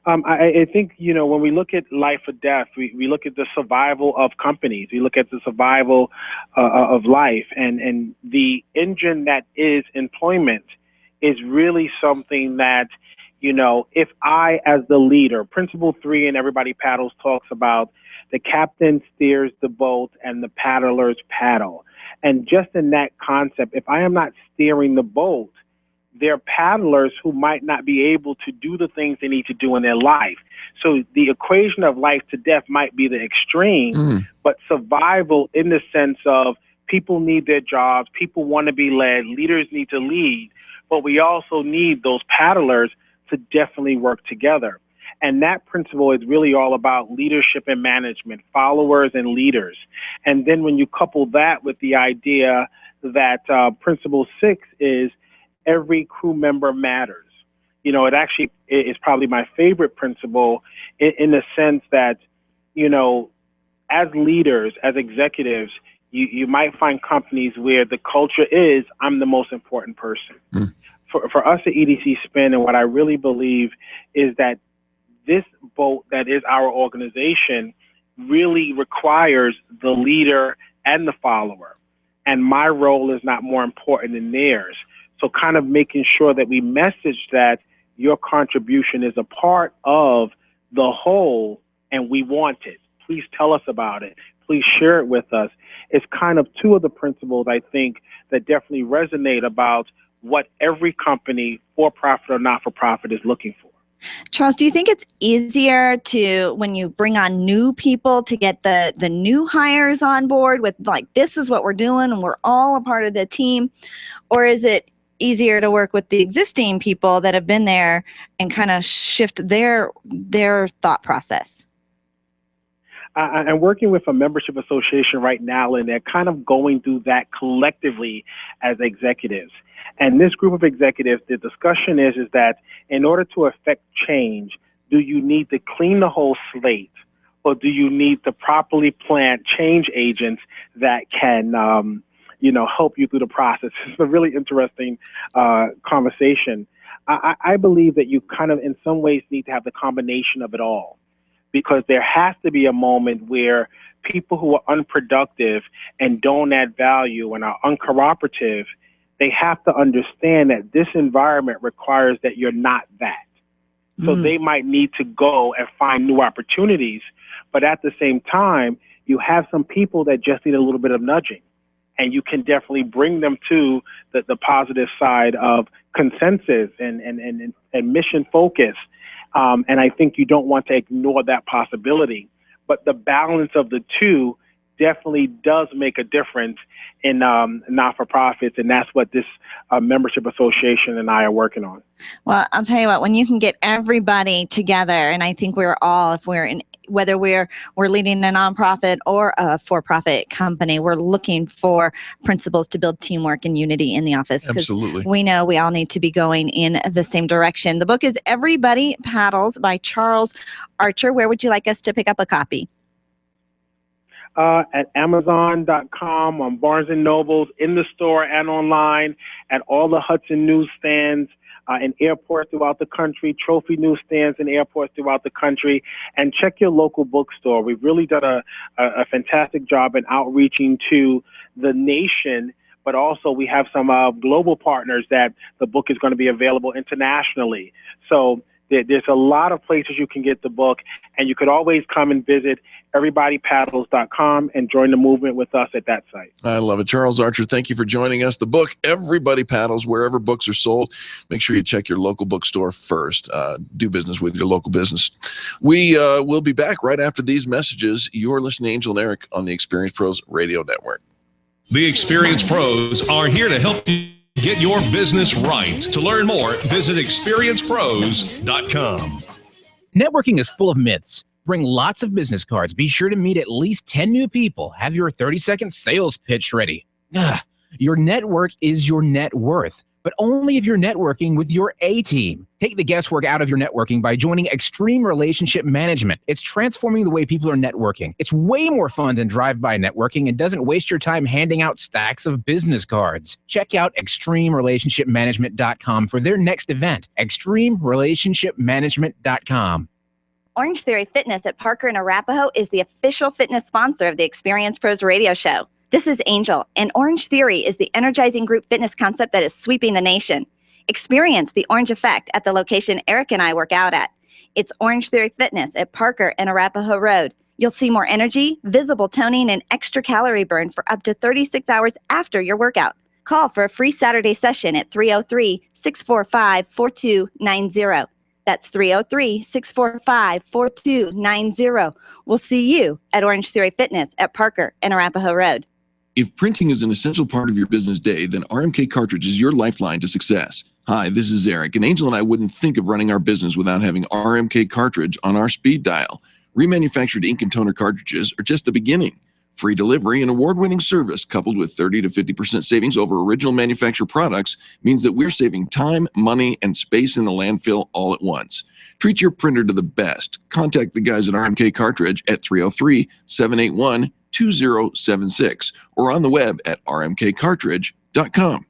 I think, when we look at life or death, we look at the survival of companies. We look at the survival of life, and the engine that is employment is really something that, if I, as the leader, Principle 3 and Everybody Paddles talks about the captain steers the boat and the paddlers paddle. And just in that concept, if I am not steering the boat, there are paddlers who might not be able to do the things they need to do in their life. So the equation of life to death might be the extreme, but survival in the sense of people need their jobs, people want to be led, leaders need to lead, but we also need those paddlers to definitely work together. And that principle is really all about leadership and management, followers and leaders. And then when you couple that with the idea that Principle 6 is every crew member matters. It actually is probably my favorite principle in the sense that, as leaders, as executives, you might find companies where the culture is, I'm the most important person. For us at EDC Spin, and what I really believe is that this boat that is our organization really requires the leader and the follower. And my role is not more important than theirs. So kind of making sure that we message that your contribution is a part of the whole and we want it. Please tell us about it. Please share it with us. It's kind of 2 of the principles, I think, that definitely resonate about what every company, for-profit or not-for-profit, is looking for. Charles, do you think it's easier to, when you bring on new people, to get the new hires on board with like, this is what we're doing and we're all a part of the team? Or is it easier to work with the existing people that have been there and kind of shift their thought process? I'm working with a membership association right now, and they're kind of going through that collectively as executives. And this group of executives, the discussion is that in order to affect change, do you need to clean the whole slate, or do you need to properly plant change agents that can, help you through the process? It's a really interesting conversation. I believe that you kind of, in some ways, need to have the combination of it all, because there has to be a moment where people who are unproductive and don't add value and are uncooperative, they have to understand that this environment requires that you're not that. So they might need to go and find new opportunities, but at the same time, you have some people that just need a little bit of nudging, and you can definitely bring them to the positive side of consensus and mission focus. And I think you don't want to ignore that possibility, but the balance of the 2 definitely does make a difference in not-for-profits, and that's what this membership association and I are working on. Well, I'll tell you what, when you can get everybody together, and I think we're all, if we're in, whether we're leading a nonprofit or a for-profit company, we're looking for principles to build teamwork and unity in the office. Absolutely. We know we all need to be going in the same direction. The book is Everybody Paddles by Charles Archer. Where would you like us to pick up a copy? At Amazon.com, on Barnes & Nobles, in the store and online, at all the Hudson newsstands, in airports throughout the country, trophy newsstands in airports throughout the country, and check your local bookstore. We've really done a fantastic job in outreaching to the nation, but also we have some global partners that the book is going to be available internationally. So There's a lot of places you can get the book, and you could always come and visit everybodypaddles.com and join the movement with us at that site. I love it. Charles Archer, thank you for joining us. The book, Everybody Paddles, wherever books are sold. Make sure you check your local bookstore first. Do business with your local business. We will be back right after these messages. You're listening to Angel and Eric on the Experience Pros Radio Network. The Experience Pros are here to help you get your business right. To learn more, visit experiencepros.com. Networking is full of myths. Bring lots of business cards. Be sure to meet at least 10 new people. Have your 30-second sales pitch ready. Your network is your net worth, but only if you're networking with your A-team. Take the guesswork out of your networking by joining Extreme Relationship Management. It's transforming the way people are networking. It's way more fun than drive-by networking and doesn't waste your time handing out stacks of business cards. Check out extremerelationshipmanagement.com for their next event. extremerelationshipmanagement.com. Orange Theory Fitness at Parker and Arapahoe is the official fitness sponsor of the Experience Pros radio show. This is Angel, and Orange Theory is the energizing group fitness concept that is sweeping the nation. Experience the orange effect at the location Eric and I work out at. It's Orange Theory Fitness at Parker and Arapahoe Road. You'll see more energy, visible toning, and extra calorie burn for up to 36 hours after your workout. Call for a free Saturday session at 303-645-4290. That's 303-645-4290. We'll see you at Orange Theory Fitness at Parker and Arapahoe Road. If printing is an essential part of your business day, then RMK Cartridge is your lifeline to success. Hi, this is Eric, and Angel and I wouldn't think of running our business without having RMK Cartridge on our speed dial. Remanufactured ink and toner cartridges are just the beginning. Free delivery and award-winning service coupled with 30 to 50% savings over original manufacturer products means that we're saving time, money, and space in the landfill all at once. Treat your printer to the best. Contact the guys at RMK Cartridge at 303-781-2076 or on the web at rmkcartridge.com.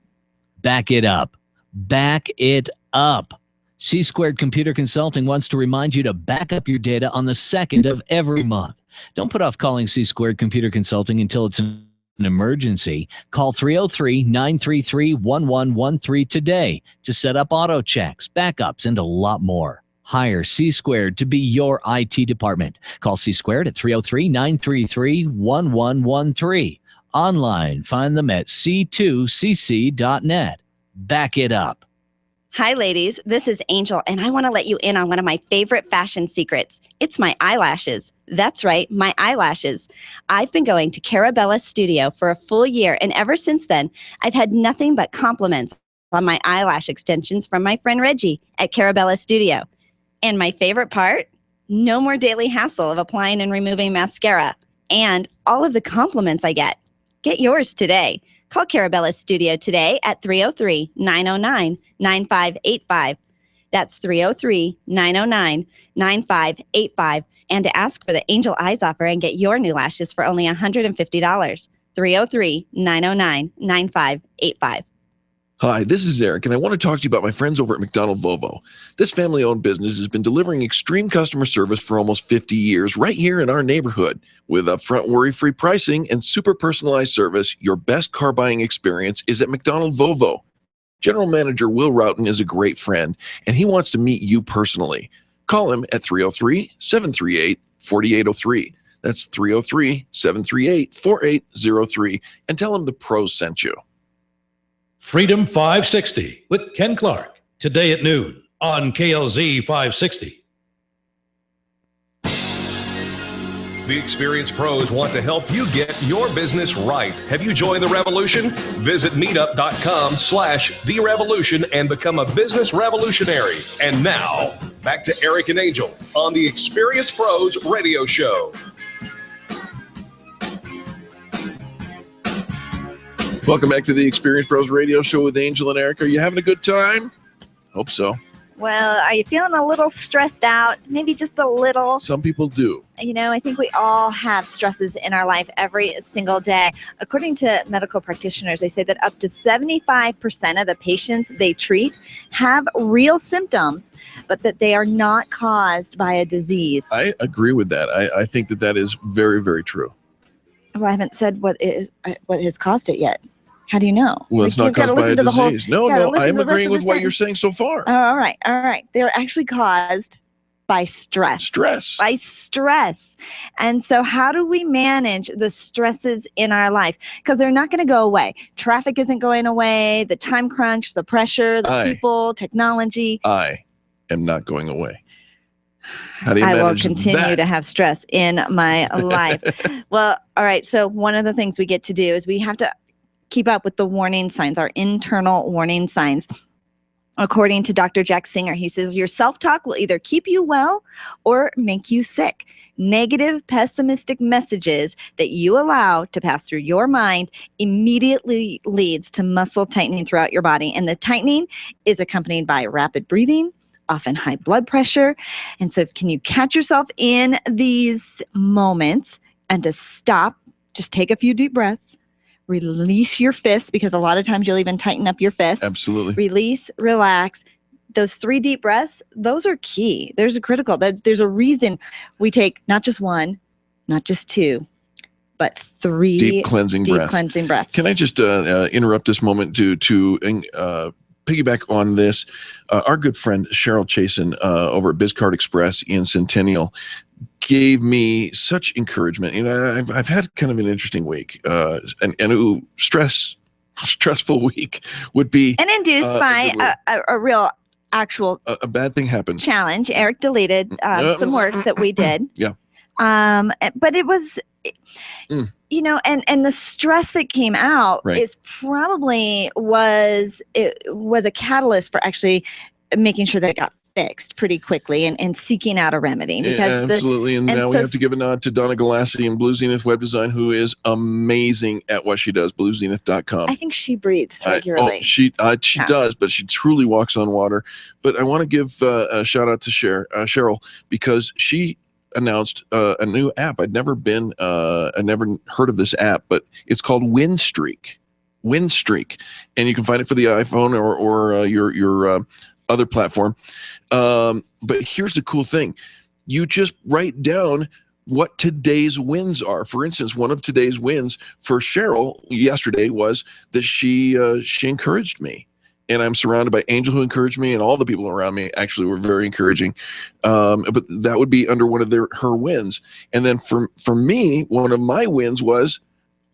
Back it up. Back it up. C-Squared Computer Consulting wants to remind you to back up your data on the 2nd of every month. Don't put off calling C-Squared Computer Consulting until it's an emergency. Call 303-933-1113 today to set up auto checks, backups, and a lot more. Hire C-Squared to be your IT department. Call C-Squared at 303-933-1113. Online, find them at c2cc.net. Back it up. Hi, ladies. This is Angel, and I want to let you in on one of my favorite fashion secrets. It's my eyelashes. That's right, my eyelashes. I've been going to Carabella's studio for a full year, and ever since then, I've had nothing but compliments on my eyelash extensions from my friend Reggie at Carabella's studio. And my favorite part? No more daily hassle of applying and removing mascara. And all of the compliments I get. Get yours today. Call Carabella's studio today at 303-909-9585. That's 303-909-9585. And to ask for the Angel Eyes offer and get your new lashes for only $150. 303-909-9585. Hi, this is Eric, and I want to talk to you about my friends over at McDonald Volvo. This family-owned business has been delivering extreme customer service for almost 50 years right here in our neighborhood. With upfront worry-free pricing and super personalized service, your best car buying experience is at McDonald Volvo. General Manager Will Roughton is a great friend, and he wants to meet you personally. Call him at 303-738-4803. That's 303-738-4803, and tell him the pros sent you. Freedom 560 with Ken Clark, today at noon on KLZ 560. The Experience Pros want to help you get your business right. Have you joined the revolution? Visit meetup.com/The Revolution and become a business revolutionary. And now, back to Eric and Angel on the Experience Pros radio show. Welcome back to the Experience Pros radio show with Angel and Eric. Are you having a good time? Hope so. Well, are you feeling a little stressed out? Maybe just a little. Some people do. You know, I think we all have stresses in our life every single day. According to medical practitioners, they say that up to 75% of the patients they treat have real symptoms, but that they are not caused by a disease. I agree with that. I think that is very, very true. Well, I haven't said what has caused it yet. How do you know? Well, it's not caused by a disease. No, I'm agreeing with what you're saying so far. All right. They're actually caused by stress. By stress. And so how do we manage the stresses in our life? Because they're not going to go away. Traffic isn't going away. The time crunch, the pressure, the people, technology. I am not going away. How do you manage I will continue to have stress in my life. Well, all right. So one of the things we get to do is we have to keep up with the warning signs, our internal warning signs. According to Dr. Jack Singer, he says your self-talk will either keep you well or make you sick. Negative, pessimistic messages that you allow to pass through your mind immediately leads to muscle tightening throughout your body. And the tightening is accompanied by rapid breathing, often high blood pressure. And so can you catch yourself in these moments and to stop, just take a few deep breaths, release your fists, because a lot of times you'll even tighten up your fists. Absolutely. Release, relax. Those 3 deep breaths, those are key. There's a critical. There's a reason we take not just 1, not just 2, but 3 deep cleansing breaths. Can I just interrupt this moment to piggyback on this? Our good friend Cheryl Chasen over at BizCard Express in Centennial gave me such encouragement. You know, I've had kind of an interesting week, and stressful week would be and induced by a real actual a bad thing happened. Challenge. Eric deleted some work that we did. Yeah. But it was, you know, and the stress that came out is probably was a catalyst for actually making sure that it got fixed pretty quickly and seeking out a remedy. Because absolutely. And now we have to give a nod to Donna Galassi and Blue Zenith Web Design, who is amazing at what she does, bluezenith.com. I think she breathes regularly. She does, but she truly walks on water. But I want to give a shout out to Cheryl, because she announced a new app. I'd never heard of this app, but it's called Windstreak. And you can find it for the iPhone or your other platform. But here's the cool thing. You just write down what today's wins are. For instance, one of today's wins for Cheryl yesterday was that she encouraged me. And I'm surrounded by Angel, who encouraged me, and all the people around me actually were very encouraging. But that would be under one of her wins. And then for me, one of my wins was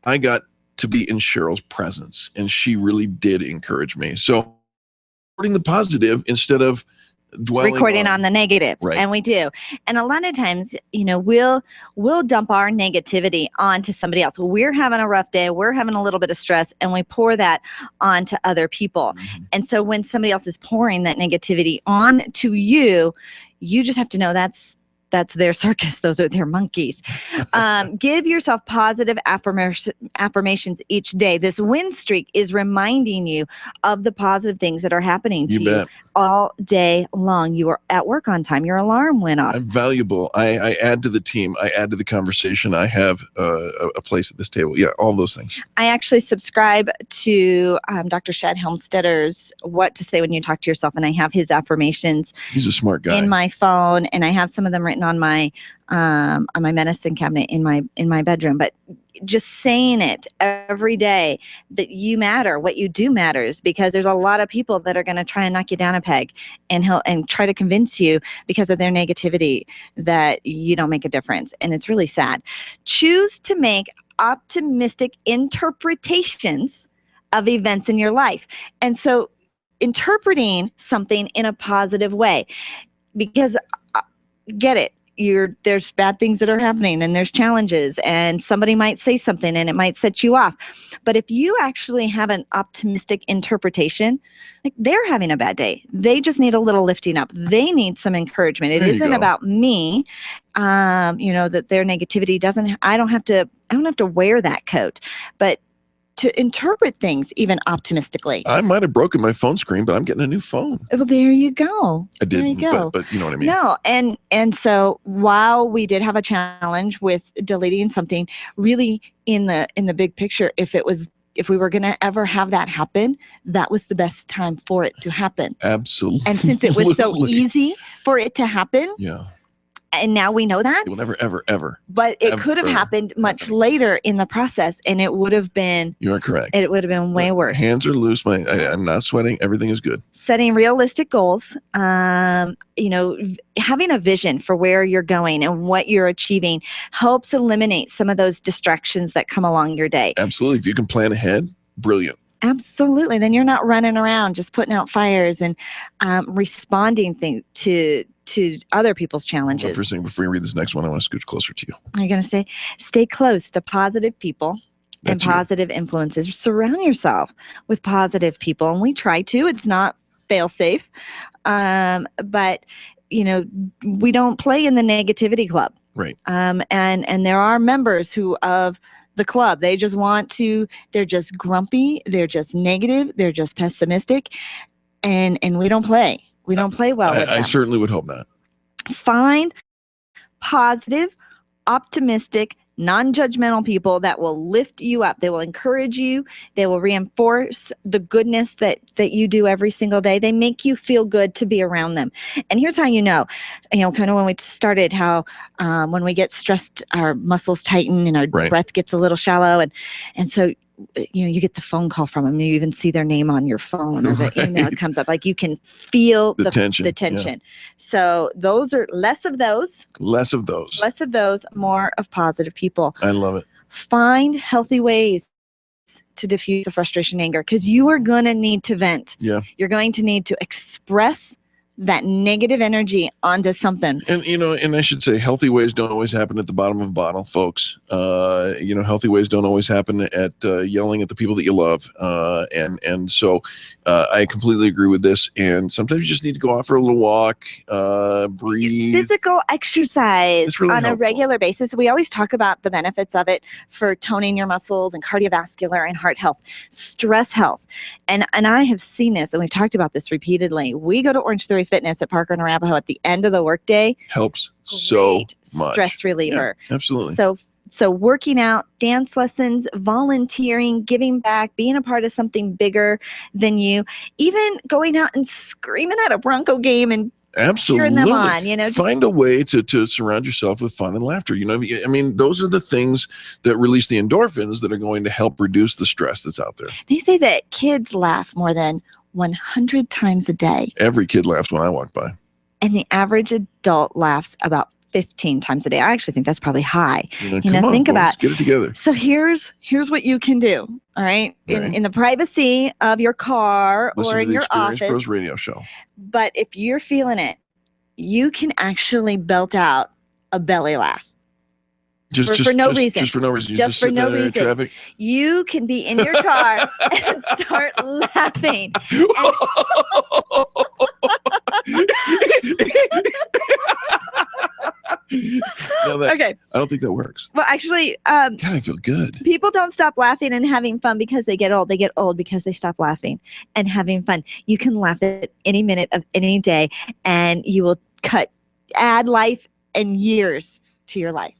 I got to be in Cheryl's presence, and she really did encourage me. So recording the positive instead of recording on the negative. Right. And we do. And a lot of times, you know, we'll dump our negativity onto somebody else. We're having a rough day, we're having a little bit of stress, and we pour that onto other people. And so when somebody else is pouring that negativity onto you, you just have to know that's their circus. Those are their monkeys. Give yourself positive affirmations each day. This win streak is reminding you of the positive things that are happening to you all day long. You are at work on time. Your alarm went off. I'm valuable. I add to the team. I add to the conversation. I have a place at this table. Yeah, all those things. I actually subscribe to Dr. Shad Helmstedter's What to Say When You Talk to Yourself, and I have his affirmations. He's a smart guy. In my phone, and I have some of them written on my medicine cabinet in my bedroom. But just saying it every day, that you matter, what you do matters, because there's a lot of people that are going to try and knock you down a peg and try to convince you because of their negativity that you don't make a difference. And it's really sad. Choose to make optimistic interpretations of events in your life. And so interpreting something in a positive way, because get it, there's bad things that are happening, and there's challenges, and somebody might say something and it might set you off. But if you actually have an optimistic interpretation, like, they're having a bad day, they just need a little lifting up, they need some encouragement. It isn't about me, that their negativity I don't have to wear that coat, but to interpret things even optimistically. I might have broken my phone screen, but I'm getting a new phone. Well, there you go. I did, there you go. But you know what I mean. No, and so while we did have a challenge with deleting something, really in the big picture, if we were going to ever have that happen, that was the best time for it to happen. Absolutely. And since it was so easy for it to happen, And now we know that. It will never, ever, ever. But it could have happened much later in the process, and it would have been. You are correct. It would have been way worse. Hands are loose. I'm not sweating. Everything is good. Setting realistic goals, having a vision for where you're going and what you're achieving helps eliminate some of those distractions that come along your day. Absolutely. If you can plan ahead, brilliant. Absolutely. Then you're not running around just putting out fires and responding to other people's challenges. First thing, before you read this next one, I want to scooch closer to you. I'm going to say, stay close to positive people and positive influences. Surround yourself with positive people. And we try to. It's not fail safe. But, we don't play in the negativity club. Right. And there are members of the club. They're just grumpy. They're just negative. They're just pessimistic. And we don't play. We don't play well with them. I certainly would hope not. Find positive, optimistic, non-judgmental people that will lift you up. They will encourage you. They will reinforce the goodness that you do every single day. They make you feel good to be around them. And here's how kind of when we started, how when we get stressed, our muscles tighten and our breath gets a little shallow. And so you get the phone call from them. You even see their name on your phone, or the email comes up. Like, you can feel the tension. Yeah. So those are less of those, more of positive people. I love it. Find healthy ways to diffuse the frustration, anger, because you are going to need to vent. Yeah. You're going to need to express that negative energy onto something. And and I should say, healthy ways don't always happen at the bottom of a bottle, folks. Healthy ways don't always happen at yelling at the people that you love. And so I completely agree with this. And sometimes you just need to go out for a little walk, breathe. Physical exercise really on a helpful. regular basis. We always talk about the benefits of it for toning your muscles and cardiovascular and heart health, stress health. And I have seen this, and we've talked about this repeatedly. We go to Orange Theory Fitness at Parker and Arapahoe at the end of the workday. Helps so much. Stress reliever. Yeah, absolutely. So working out, dance lessons, volunteering, giving back, being a part of something bigger than you, even going out and screaming at a Bronco game and absolutely cheering them on. Find a way to surround yourself with fun and laughter. Those are the things that release the endorphins that are going to help reduce the stress that's out there. They say that kids laugh more than 100 times a day. Every kid laughs when I walk by. And the average adult laughs about 15 times a day. I actually think that's probably high. Come on, think folks, about get it together. So here's what you can do. All right. In the privacy of your car Listen or to in the your Experience office. Pros radio show. But if you're feeling it, you can actually belt out a belly laugh. For no reason. Just for no reason. Just for no reason. Traffic. You can be in your car and start laughing. Okay. I don't think that works. Well, actually, God, I feel good. People don't stop laughing and having fun because they get old. They get old because they stop laughing and having fun. You can laugh at any minute of any day, and you will add life and years to your life.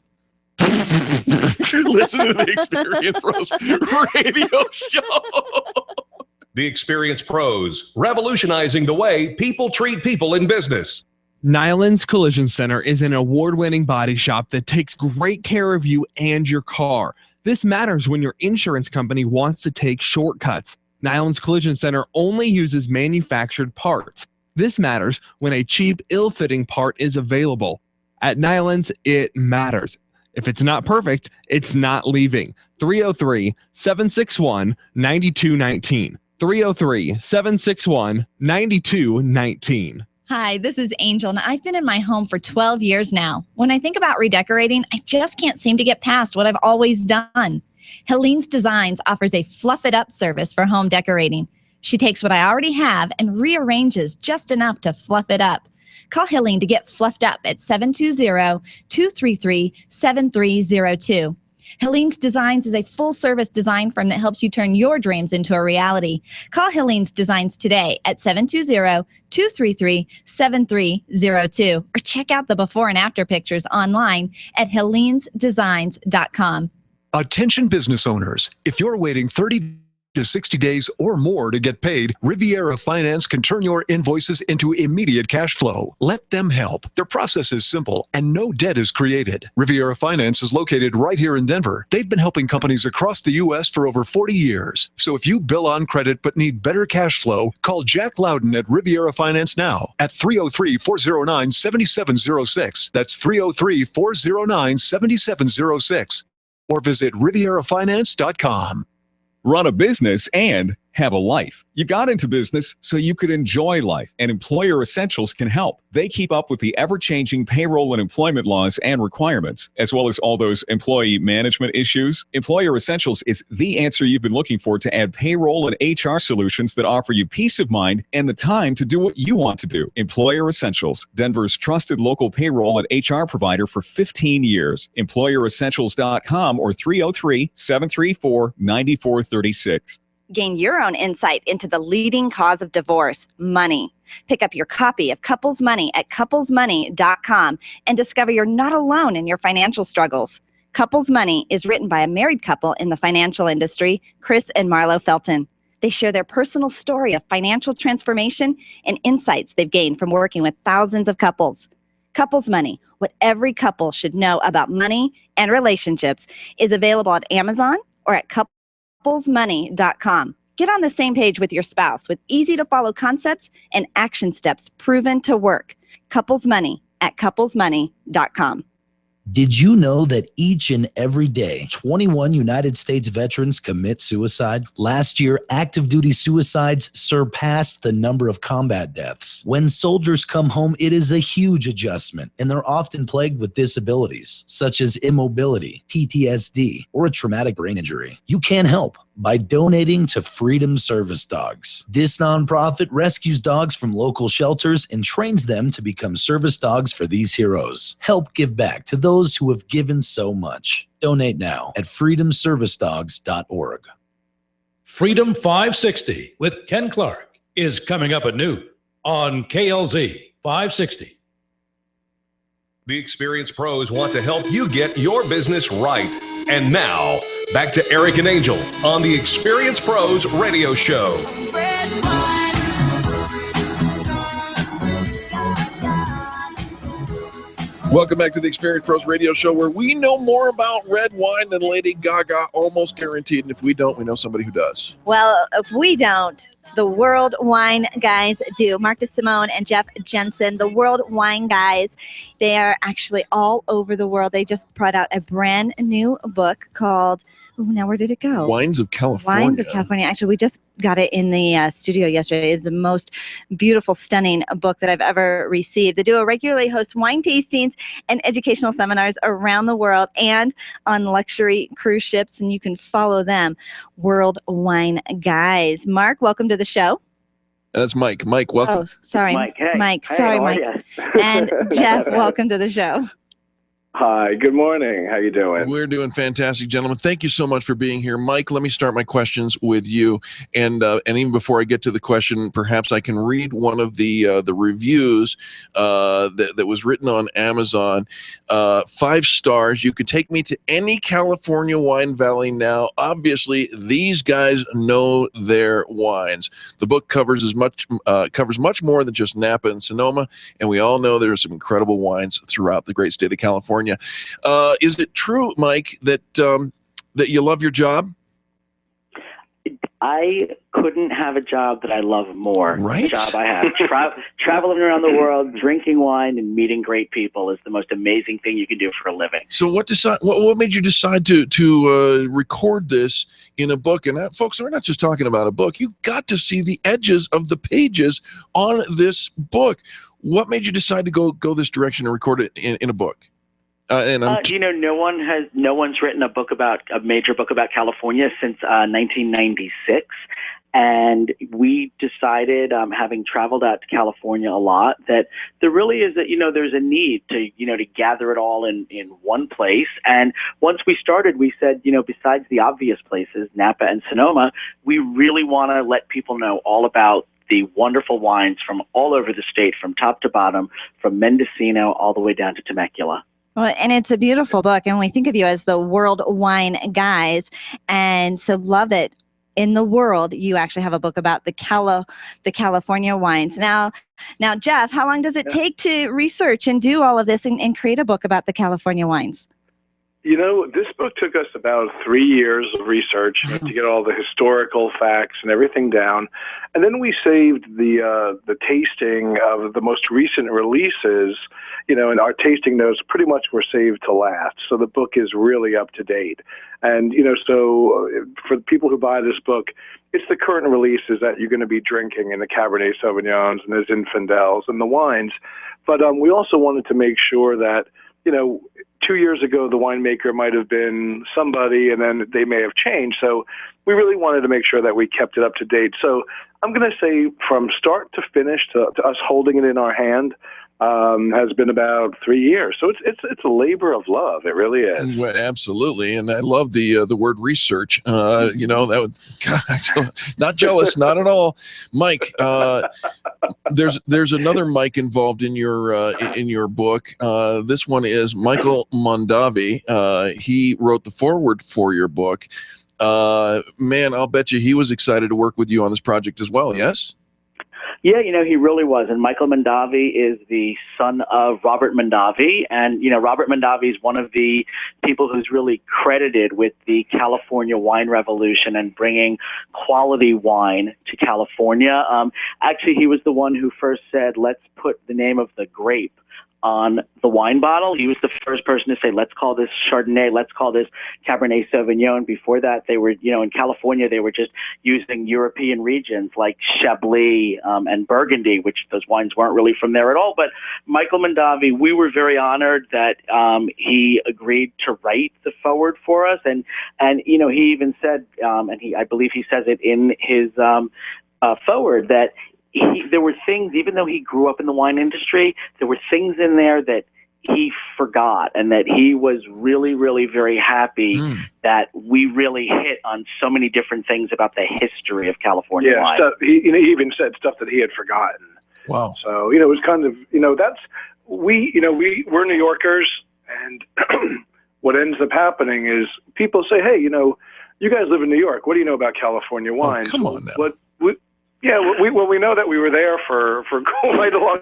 Listen to the Experience Pros radio show. The Experience Pros, revolutionizing the way people treat people in business. Nyland's Collision Center is an award-winning body shop that takes great care of you and your car. This matters when your insurance company wants to take shortcuts. Nyland's Collision Center only uses manufactured parts. This matters when a cheap, ill-fitting part is available. At Nyland's, it matters. If it's not perfect, it's not leaving. 303-761-9219. 303-761-9219. Hi, this is Angel, and I've been in my home for 12 years now. When I think about redecorating, I just can't seem to get past what I've always done. Helene's Designs offers a fluff it up service for home decorating. She takes what I already have and rearranges just enough to fluff it up. Call Helene to get fluffed up at 720-233-7302. Helene's Designs is a full-service design firm that helps you turn your dreams into a reality. Call Helene's Designs today at 720-233-7302 or check out the before and after pictures online at helenesdesigns.com. Attention business owners, if you're waiting 30 to 60 days or more to get paid, Riviera Finance can turn your invoices into immediate cash flow. Let them help. Their process is simple and no debt is created. Riviera Finance is located right here in Denver. They've been helping companies across the U.S. for over 40 years. So if you bill on credit but need better cash flow, call Jack Loudon at Riviera Finance now at 303-409-7706. That's 303-409-7706. Or visit RivieraFinance.com. Run a business and have a life. You got into business so you could enjoy life, and Employer Essentials can help. They keep up with the ever-changing payroll and employment laws and requirements, as well as all those employee management issues. Employer Essentials is the answer you've been looking for to add payroll and HR solutions that offer you peace of mind and the time to do what you want to do. Employer Essentials, Denver's trusted local payroll and HR provider for 15 years. EmployerEssentials.com or 303-734-9436. Gain your own insight into the leading cause of divorce, money. Pick up your copy of Couples Money at couplesmoney.com and discover you're not alone in your financial struggles. Couples Money is written by a married couple in the financial industry, Chris and Marlo Felton. They share their personal story of financial transformation and insights they've gained from working with thousands of couples. Couples Money, what every couple should know about money and relationships, is available at Amazon or at couplesmoney.com. Get on the same page with your spouse with easy-to-follow concepts and action steps proven to work. Couples Money at couplesmoney.com. Did you know that each and every day, 21 United States veterans commit suicide? Last year, active duty suicides surpassed the number of combat deaths. When soldiers come home, it is a huge adjustment, and they're often plagued with disabilities, such as immobility, PTSD, or a traumatic brain injury. You can help by donating to Freedom Service Dogs. This nonprofit rescues dogs from local shelters and trains them to become service dogs for these heroes. Help give back to those who have given so much. Donate now at freedomservicedogs.org. Freedom 560 with Ken Clark is coming up at noon on KLZ 560. The experienced pros want to help you get your business right. And now, back to Eric and Angel on the Experienced Pros Radio Show. Welcome back to the Experienced Pros Radio Show, where we know more about red wine than Lady Gaga, almost guaranteed. And if we don't, we know somebody who does. Well, if we don't, the World Wine Guys do. Mark DeSimone and Jeff Jensen, the World Wine Guys, they are actually all over the world. They just brought out a brand new book called, now where did it go? Wines of California. Wines of California. Actually, we just got it in the studio yesterday. It's the most beautiful, stunning book that I've ever received. The duo regularly hosts wine tastings and educational seminars around the world and on luxury cruise ships, and you can follow them, World Wine Guys. Mark, welcome to the show. That's Mike. Mike, welcome. Oh, sorry. Mike, hey. Mike, Hey, sorry, how are Mike. ya? And Jeff, welcome to the show. Hi, good morning. How you doing? We're doing fantastic, gentlemen. Thank you so much for being here. Mike, let me start my questions with you. And even before I get to the question, perhaps I can read one of the reviews that was written on Amazon. 5 stars. You could take me to any California wine valley now. Obviously, these guys know their wines. The book covers much more than just Napa and Sonoma, and we all know there are some incredible wines throughout the great state of California. Is it true, Mike, that that you love your job? I couldn't have a job that I love more. Right. The job I have. Traveling around the world, drinking wine, and meeting great people is the most amazing thing you can do for a living. So what made you decide to record this in a book? And folks, we're not just talking about a book. You've got to see the edges of the pages on this book. What made you decide to go this direction and record it in a book? No one's written a major book about California since 1996. And we decided, having traveled out to California a lot, that there really is there's a need to gather it all in one place. And once we started, we said, besides the obvious places, Napa and Sonoma, we really want to let people know all about the wonderful wines from all over the state, from top to bottom, from Mendocino all the way down to Temecula. Well, and it's a beautiful book, and we think of you as the World Wine Guys, and so love it. in the world. You actually have a book about the California wines. Now, Jeff, how long does it take to research and do all of this and create a book about the California wines? You know, this book took us about 3 years of research to get all the historical facts and everything down. And then we saved the tasting of the most recent releases, you know, and our tasting notes pretty much were saved to last. So the book is really up to date. And, you know, so for the people who buy this book, it's the current releases that you're going to be drinking in the Cabernet Sauvignons and the Zinfandels and the wines. But we also wanted to make sure that, you know, 2 years ago, the winemaker might have been somebody, and then they may have changed. So we really wanted to make sure that we kept it up to date. So I'm going to say from start to finish to us holding it in our hand has been about 3 years. So it's a labor of love. It really is. Well, absolutely. And I love the word research. You know, that would, God, not jealous, not at all. Mike, there's another Mike involved in your book. This one is Michael Mondavi. He wrote the foreword for your book. Man, I'll bet you he was excited to work with you on this project as well. Yes? Yeah, you know, he really was. And Michael Mondavi is the son of Robert Mondavi. And, you know, Robert Mondavi is one of the people who's really credited with the California wine revolution and bringing quality wine to California. Actually, he was the one who first said, let's put the name of the grape on the wine bottle. He was the first person to say, let's call this Chardonnay, let's call this Cabernet Sauvignon. Before that, they were, you know, in California, they were just using European regions like Chablis and Burgundy, which those wines weren't really from there at all. But Michael Mondavi, we were very honored that he agreed to write the foreword for us. And you know, he even said, I believe he says it in his foreword, that there were things, even though he grew up in the wine industry, there were things in there that he forgot, and that he was really, really very happy that we really hit on so many different things about the history of California wine. Stuff, he even said stuff that he had forgotten. Wow. So, you know, it was kind of, you know, we're New Yorkers, and what ends up happening is people say, hey, you know, you guys live in New York. What do you know about California wine? Oh, come on now. We know that we were there for quite a long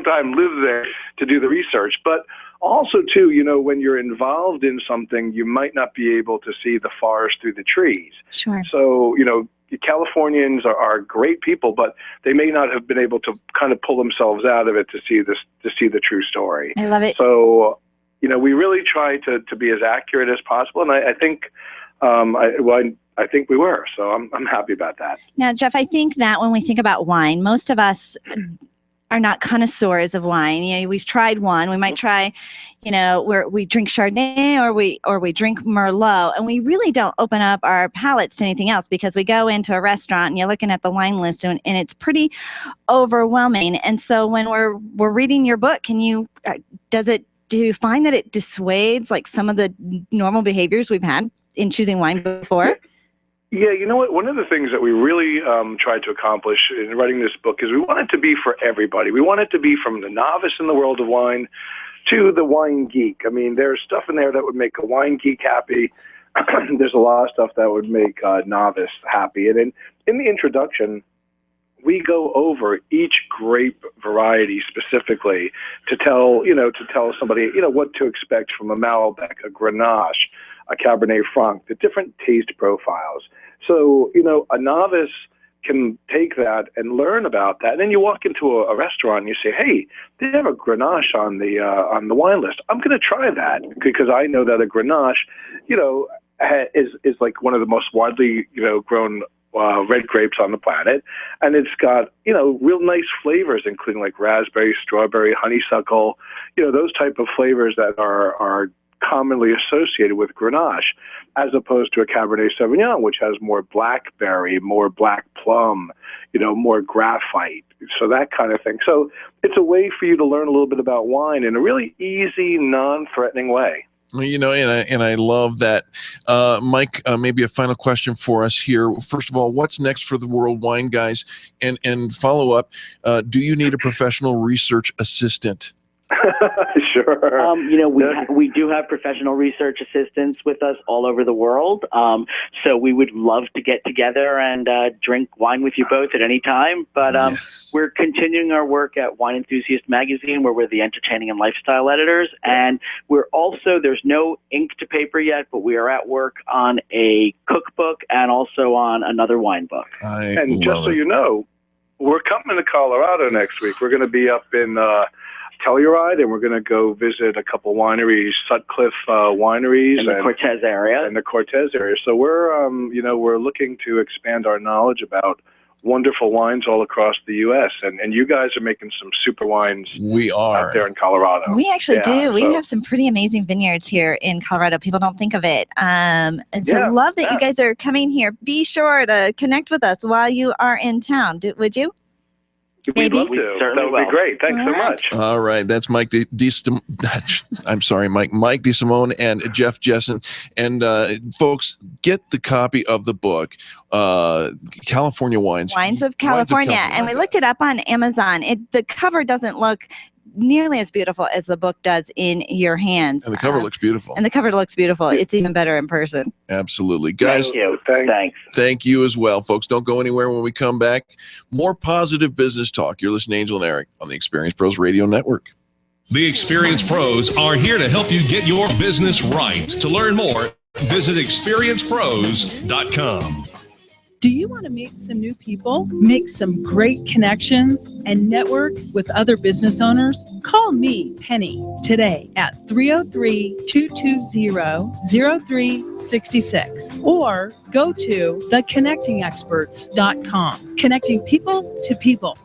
time, lived there to do the research. But also, too, you know, when you're involved in something, you might not be able to see the forest through the trees. Sure. So, you know, the Californians are great people, but they may not have been able to kind of pull themselves out of it to see the true story. I love it. So, you know, we really try to be as accurate as possible, and I think I think we were, so I'm happy about that. Now, Jeff, I think that when we think about wine, most of us are not connoisseurs of wine. You know, we've tried one. We might try, you know, where we drink Chardonnay or we drink Merlot, and we really don't open up our palates to anything else, because we go into a restaurant and you're looking at the wine list and it's pretty overwhelming. And so when we're reading your book, do you find that it dissuades like some of the normal behaviors we've had in choosing wine before? Yeah, you know what? One of the things that we really tried to accomplish in writing this book is we want it to be for everybody. We want it to be from the novice in the world of wine to the wine geek. I mean, there's stuff in there that would make a wine geek happy. There's a lot of stuff that would make a novice happy. And in the introduction, we go over each grape variety specifically to tell somebody, you know, what to expect from a Malbec, a Grenache, a Cabernet Franc, the different taste profiles. So, you know, a novice can take that and learn about that. And then you walk into a restaurant and you say, hey, they have a Grenache on the wine list. I'm going to try that, because I know that a Grenache, you know, is like one of the most widely, you know, grown red grapes on the planet. And it's got, you know, real nice flavors, including like raspberry, strawberry, honeysuckle, you know, those type of flavors that are commonly associated with Grenache, as opposed to a Cabernet Sauvignon, which has more blackberry, more black plum, you know, more graphite, so that kind of thing. So it's a way for you to learn a little bit about wine in a really easy, non-threatening way. You know, and I love that. Mike, maybe a final question for us here. First of all, what's next for the World Wine Guys? And follow up, do you need a professional research assistant? Sure. We do have professional research assistants with us all over the world. So we would love to get together and drink wine with you both at any time. But we're continuing our work at Wine Enthusiast Magazine, where we're the entertaining and lifestyle editors. And we're also, there's no ink to paper yet, but we are at work on a cookbook and also on another wine book. And just so you know, we're coming to Colorado next week. We're going to be up in Telluride, and we're going to go visit a couple wineries, Sutcliffe wineries, in the Cortez area. So we're looking to expand our knowledge about wonderful wines all across the U.S. And you guys are making some super wines. We are out there in Colorado. We actually do. We have some pretty amazing vineyards here in Colorado. People don't think of it. And so love that you guys are coming here. Be sure to connect with us while you are in town. Would you? We'd love to. That would be great. Thanks so much. All right. That's Mike I'm sorry, Mike DeSimone and Jeff Jensen. And folks, get the copy of the book, California Wines. Wines of California. And we looked it up on Amazon. The cover doesn't look nearly as beautiful as the book does in your hands. And the cover looks beautiful. It's even better in person. Absolutely. Guys, thank you. Thanks. Thank you as well, folks. Don't go anywhere when we come back. More positive business talk. You're listening to Angel and Eric on the Experience Pros Radio Network. The Experience Pros are here to help you get your business right. To learn more, visit experiencepros.com. Do you want to meet some new people, make some great connections, and network with other business owners? Call me, Penny, today at 303-220-0366 or go to theconnectingexperts.com. Connecting people to people.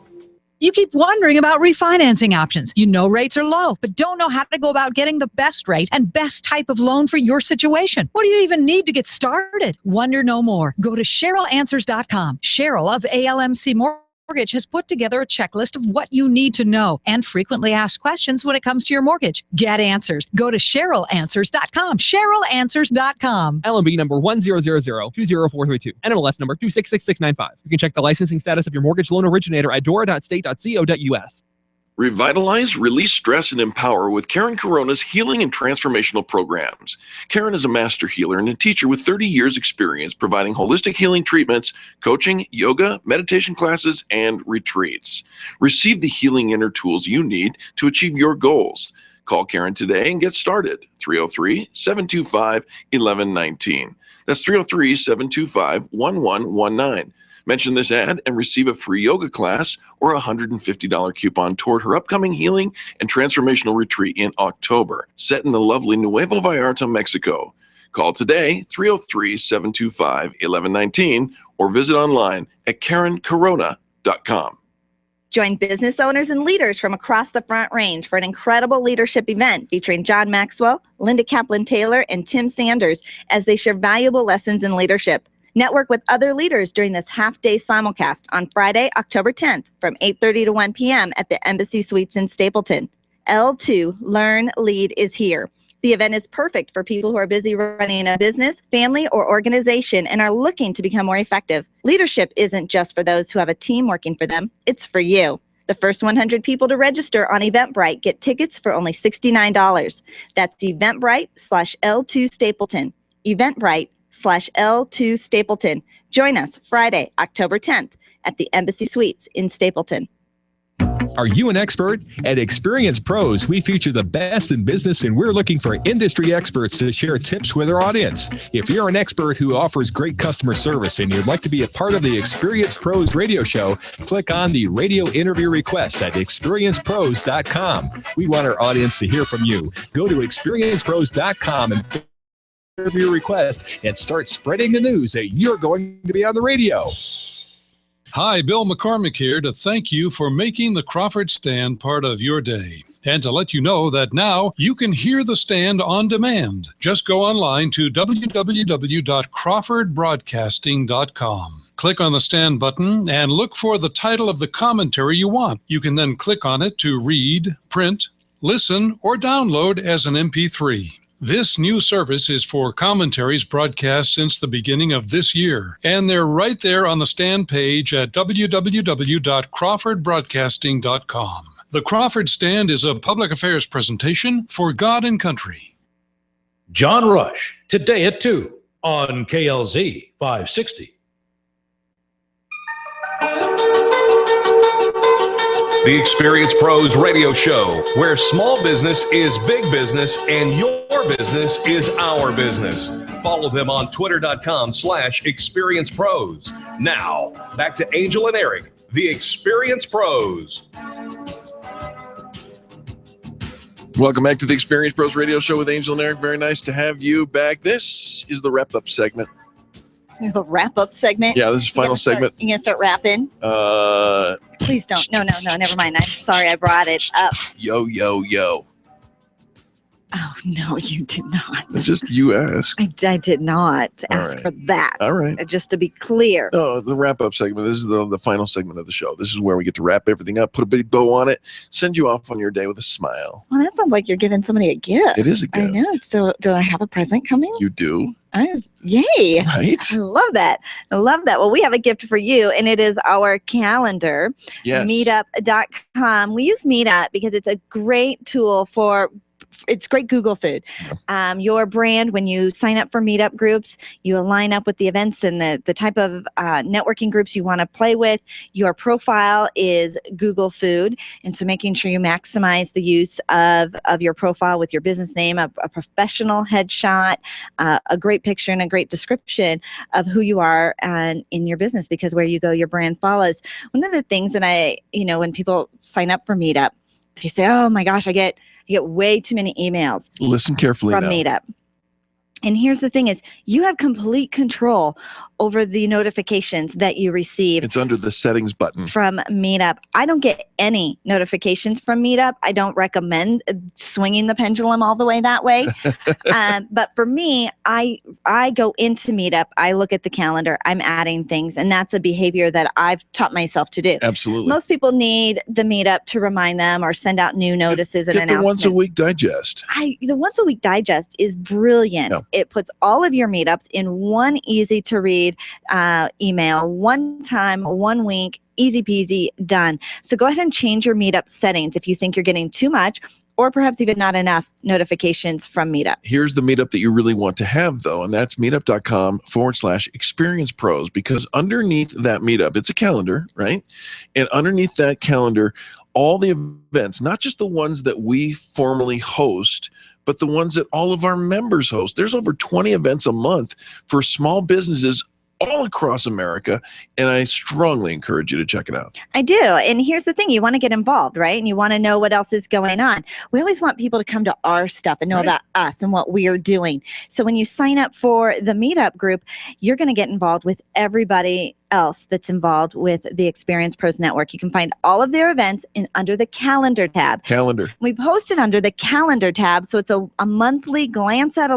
You keep wondering about refinancing options. You know rates are low, but don't know how to go about getting the best rate and best type of loan for your situation. What do you even need to get started? Wonder no more. Go to CherylAnswers.com. Cheryl of ALMC Mortgage has put together a checklist of what you need to know and frequently asked questions when it comes to your mortgage. Get answers. Go to CherylAnswers.com. CherylAnswers.com. LMB number 100020432. NMLS number 266695. You can check the licensing status of your mortgage loan originator at dora.state.co.us. Revitalize, release stress, and empower with Karen Corona's healing and transformational programs. Karen is a master healer and a teacher with 30 years experience providing holistic healing treatments, coaching, yoga, meditation classes, and retreats. Receive the healing inner tools you need to achieve your goals. Call Karen today and get started. 303-725-1119. That's 303-725-1119. Mention this ad and receive a free yoga class or a $150 coupon toward her upcoming healing and transformational retreat in October, set in the lovely Nuevo Vallarta, Mexico. Call today, 303-725-1119, or visit online at KarenCorona.com. Join business owners and leaders from across the Front Range for an incredible leadership event featuring John Maxwell, Linda Kaplan-Taylor, and Tim Sanders as they share valuable lessons in leadership. Network with other leaders during this half-day simulcast on Friday, October 10th from 8:30 to 1 p.m. at the Embassy Suites in Stapleton. L2 Learn Lead is here. The event is perfect for people who are busy running a business, family, or organization and are looking to become more effective. Leadership isn't just for those who have a team working for them. It's for you. The first 100 people to register on Eventbrite get tickets for only $69. That's Eventbrite/L2 Stapleton. Eventbrite/L2 Stapleton. Join us Friday, October 10th at the Embassy Suites in Stapleton. Are you an expert? At Experience Pros, we feature the best in business, and we're looking for industry experts to share tips with our audience. If you're an expert who offers great customer service and you'd like to be a part of the Experience Pros radio show, click on the radio interview request at experiencepros.com. We want our audience to hear from you. Go to experiencepros.com and interview request and start spreading the news that you're going to be on the radio. Hi, Bill McCormick here to thank you for making the Crawford Stand part of your day. And to let you know that now you can hear the stand on demand. Just go online to www.crawfordbroadcasting.com. Click on the stand button and look for the title of the commentary you want. You can then click on it to read, print, listen, or download as an MP3. This new service is for commentaries broadcast since the beginning of this year, and they're right there on the stand page at www.crawfordbroadcasting.com. The Crawford Stand is a public affairs presentation for God and Country. John Rush, today at 2 on KLZ 560. The Experience Pros radio show, where small business is big business and your business is our business. Follow them on twitter.com/experiencepros. Now, back to Angel and Eric, the Experience Pros. Welcome back to the Experience Pros radio show with Angel and Eric. Very nice to have you back. This is the wrap-up segment. The wrap-up segment? Yeah, this is final segment. You gonna start rapping? Please don't. No, never mind. I'm sorry I brought it up. Yo. Oh, no, you did not. It's just you asked. I did not ask for that. All right. Just to be clear. No, the wrap-up segment. This is the final segment of the show. This is where we get to wrap everything up, put a big bow on it, send you off on your day with a smile. Well, that sounds like you're giving somebody a gift. It is a gift. I know. So do I have a present coming? You do. Yay. Right? I love that. Well, we have a gift for you, and it is our calendar. Yes. Meetup.com. We use Meetup because it's a great tool it's great Google food. Your brand, when you sign up for Meetup groups, you align up with the events and the type of networking groups you want to play with. Your profile is Google food. And so making sure you maximize the use of your profile with your business name, a professional headshot, a great picture and a great description of who you are and in your business, because where you go, your brand follows. One of the things that when people sign up for Meetup, they say, oh my gosh, I get way too many emails. Listen carefully from now. Meetup. And here's the thing is, you have complete control over the notifications that you receive. It's under the settings button. From Meetup. I don't get any notifications from Meetup. I don't recommend swinging the pendulum all the way that way. But for me, I go into Meetup. I look at the calendar. I'm adding things. And that's a behavior that I've taught myself to do. Absolutely. Most people need the Meetup to remind them or send out new notices and Get the announcements. once-a-week digest. The once-a-week digest is brilliant. Yeah. It puts all of your meetups in one easy-to-read email, one time, 1 week, easy peasy, done. So go ahead and change your Meetup settings if you think you're getting too much or perhaps even not enough notifications from Meetup. Here's the Meetup that you really want to have, though, and that's meetup.com/experience pros, because underneath that Meetup, it's a calendar, right? And underneath that calendar, all the events, not just the ones that we formally host, but the ones that all of our members host. There's over 20 events a month for small businesses all across America, and I strongly encourage you to check it out. I do. And here's the thing. You want to get involved, right? And you want to know what else is going on. We always want people to come to our stuff and know about us and what we are doing. So when you sign up for the Meetup group, you're going to get involved with everybody else that's involved with the Experience Pros Network. You can find all of their events under the calendar tab. Calendar. We post it under the calendar tab, so it's a monthly glance at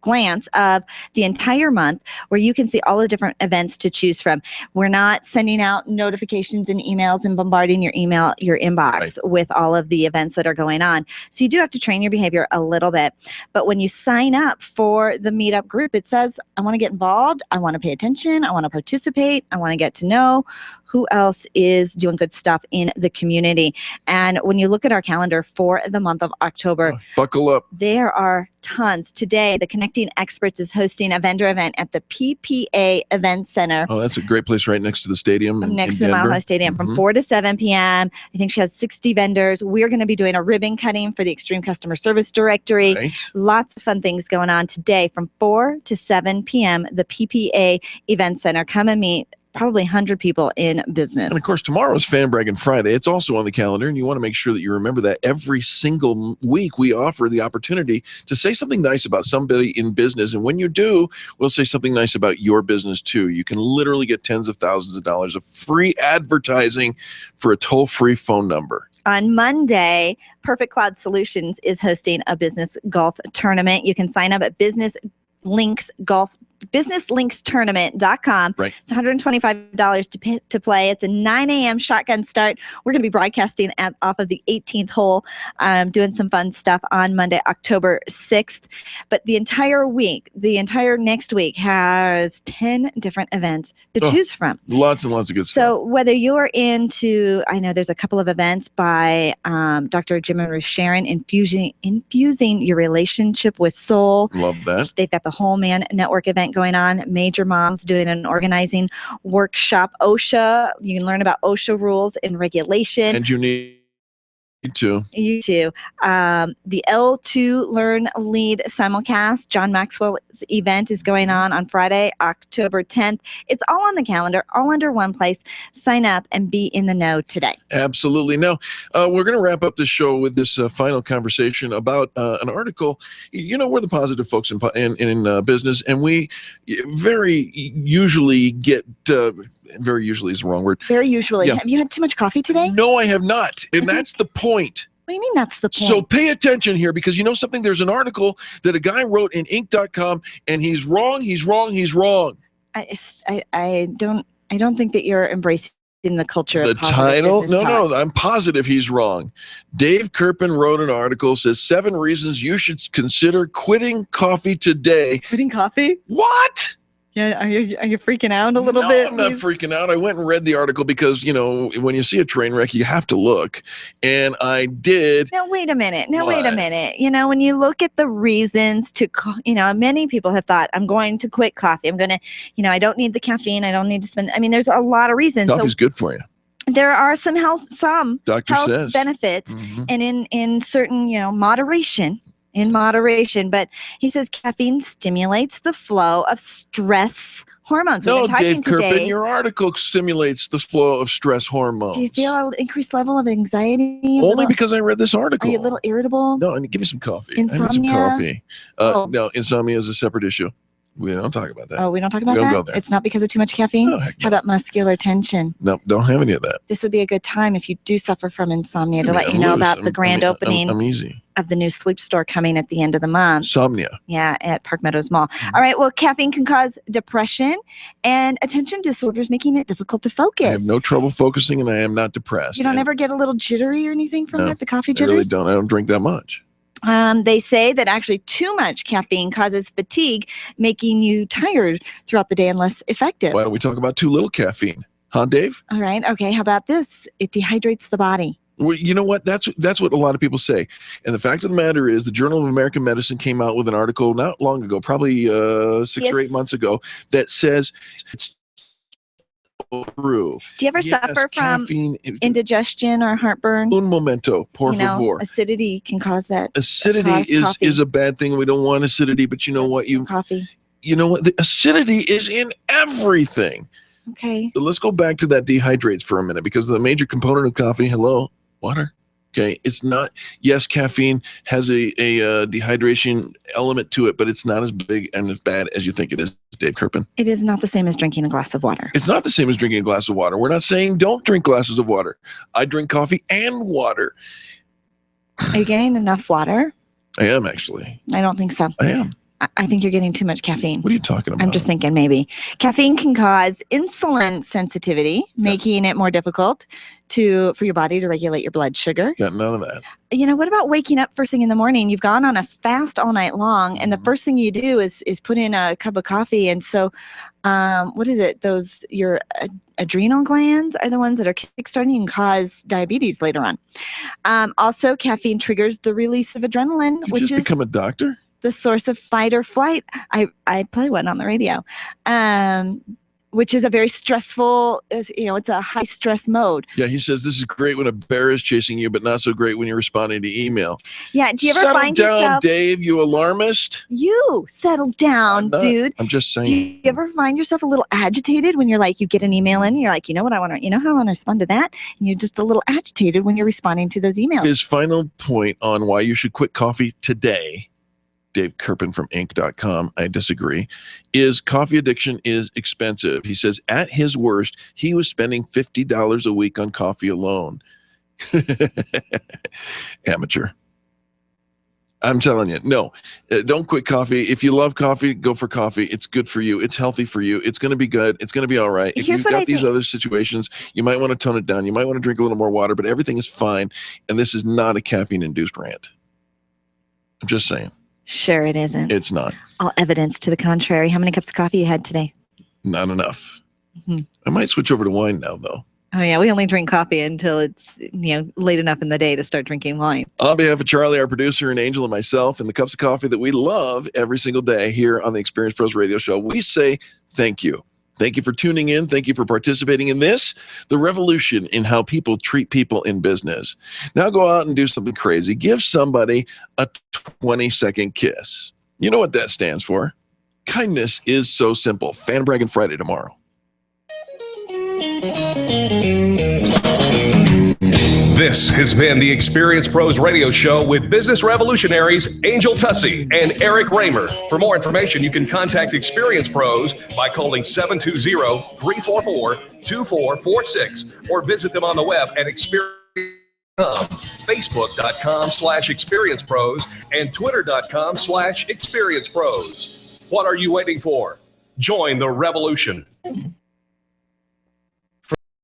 glance of the entire month where you can see all the different events to choose from. We're not sending out notifications and emails and bombarding your inbox with all of the events that are going on. So you do have to train your behavior a little bit. But when you sign up for the Meetup group, it says, I want to get involved. I want to pay attention. I want to participate. I want to get to know who else is doing good stuff in the community. And when you look at our calendar for the month of October, buckle up. There are tons. Today, the Connecting Experts is hosting a vendor event at the PPA Event Center. Oh, that's a great place right next to the stadium. Next to the Mile High Stadium from 4 to 7 p.m. I think she has 60 vendors. We're going to be doing a ribbon cutting for the Extreme Customer Service Directory. Right. Lots of fun things going on today from 4 to 7 p.m. The PPA Event Center. Come and meet probably 100 people in business. And of course, tomorrow is Fan Braggin Friday. It's also on the calendar, and you want to make sure that you remember that every single week we offer the opportunity to say something nice about somebody in business. And when you do, we'll say something nice about your business too. You can literally get tens of thousands of dollars of free advertising for a toll-free phone number. On Monday, Perfect Cloud Solutions is hosting a business golf tournament. You can sign up at businesslinksgolf.com. businesslinkstournament.com. Right. It's $125 to play. It's a 9 a.m. shotgun start. We're going to be broadcasting off of the 18th hole, doing some fun stuff on Monday, October 6th. But the entire next week has 10 different events to choose from. Lots and lots of good stuff. So whether you're into, I know there's a couple of events by Dr. Jim and Ruth Sharon, infusing your relationship with soul. Love that. They've got the Whole Man Network event going on. Major Moms doing an organizing workshop. OSHA, you can learn about OSHA rules and regulation. And you need to. You too. The L2 Learn Lead simulcast, John Maxwell's event, is going on Friday, October 10th. It's all on the calendar, all under one place. Sign up and be in the know today. Absolutely. Now, we're going to wrap up the show with this final conversation about an article. We're the positive folks in business, and we very usually get very usually is the wrong word. Very usually. Yeah. Have you had too much coffee today? No, I have not. And that's the point. What do you mean that's the point? So pay attention here, because you know something? There's an article that a guy wrote in Inc.com, and he's wrong. I don't think that you're embracing the culture The of positive title? business talk. No, I'm positive he's wrong. Dave Kirpin wrote an article, says 7 reasons you should consider quitting coffee today. Quitting coffee? What? Yeah, are you freaking out a little bit? I'm not freaking out. I went and read the article because, when you see a train wreck, you have to look. And I did. Now, wait a minute. When you look at the reasons to, many people have thought, I'm going to quit coffee. I'm going to, I don't need the caffeine. I don't need to spend. there's a lot of reasons. Coffee's good for you. There are some health benefits, and in certain, moderation. In moderation, but he says caffeine stimulates the flow of stress hormones. No, Dave Kirpin, your article stimulates the flow of stress hormones. Do you feel an increased level of anxiety? Only because I read this article. Are you a little irritable? No, give me some coffee. Insomnia? I need some coffee. No, insomnia is a separate issue. We don't talk about that. Oh, we don't talk about We don't that? go there. It's not because of too much caffeine? No, heck no. How about muscular tension? No, don't have any of that. This would be a good time if you do suffer from insomnia to let you know about the grand opening I'm easy. of the new sleep store coming at the end of the month. Insomnia. Yeah, at Park Meadows Mall. All right, well, caffeine can cause depression and attention disorders, making it difficult to focus. I have no trouble focusing, and I am not depressed. You don't ever get a little jittery or anything from that, the coffee I jitters? really don't. I don't drink that much. They say that actually too much caffeine causes fatigue, making you tired throughout the day and less effective. Why don't we talk about too little caffeine? Huh, Dave? All right. Okay. How about this? It dehydrates the body. Well, you know what? That's what a lot of people say. And the fact of the matter is the Journal of American Medicine came out with an article not long ago, probably 6 or 8 months ago, that says it's true. Do you ever suffer from indigestion or heartburn? Un momento, por favor. Acidity can cause that. Acidity is a bad thing. We don't want acidity, but you know what? Coffee. You know what? The acidity is in everything. Okay. So let's go back to that dehydrates for a minute, because the major component of coffee, water. Okay, it's not. Yes, caffeine has a dehydration element to it, but it's not as big and as bad as you think it is, Dave Kirpin. It is not the same as drinking a glass of water. It's not the same as drinking a glass of water. We're not saying don't drink glasses of water. I drink coffee and water. Are you getting enough water? I am, actually. I don't think so. I am. I think you're getting too much caffeine. What are you talking about? I'm just thinking maybe. Caffeine can cause insulin sensitivity, making it more difficult for your body to regulate your blood sugar. Got none of that. What about waking up first thing in the morning? You've gone on a fast all night long, and the first thing you do is put in a cup of coffee. And so, what is it? Your adrenal glands are the ones that are kickstarting and cause diabetes later on. Also, caffeine triggers the release of adrenaline, You which just is become a doctor? the source of fight or flight. I play one on the radio, which is a very stressful, it's a high stress mode. Yeah, he says this is great when a bear is chasing you, but not so great when you're responding to email. Yeah, do you ever Settle find down, yourself... Dave, you alarmist. You settle down, dude. I'm just saying. Do you ever find yourself a little agitated when you get an email in and you're like, how I want to respond to that? And you're just a little agitated when you're responding to those emails. His final point on why you should quit coffee today, Dave Kirpin from Inc.com, I disagree, is coffee addiction is expensive. He says at his worst, he was spending $50 a week on coffee alone. Amateur. I'm telling you, no, don't quit coffee. If you love coffee, go for coffee. It's good for you. It's healthy for you. It's going to be good. It's going to be all right. If you've got these other situations, you might want to tone it down. You might want to drink a little more water, but everything is fine. And this is not a caffeine-induced rant. I'm just saying. Sure it isn't. It's not. All evidence to the contrary. How many cups of coffee you had today? Not enough. I might switch over to wine now, though. Oh, yeah. We only drink coffee until it's late enough in the day to start drinking wine. On behalf of Charlie, our producer, and Angel and myself, and the cups of coffee that we love every single day here on the Experience Pros Radio Show, we say thank you. Thank you for tuning in. Thank you for participating in this, the revolution in how people treat people in business. Now go out and do something crazy. Give somebody a 20-second kiss. You know what that stands for. Kindness is so simple. Fan Braggin Friday tomorrow. This has been the Experience Pros Radio Show with business revolutionaries Angel Tussey and Eric Raymer. For more information, you can contact Experience Pros by calling 720-344-2446 or visit them on the web at experience.com, facebook.com/Experience Pros, and twitter.com/Experience Pros. What are you waiting for? Join the revolution.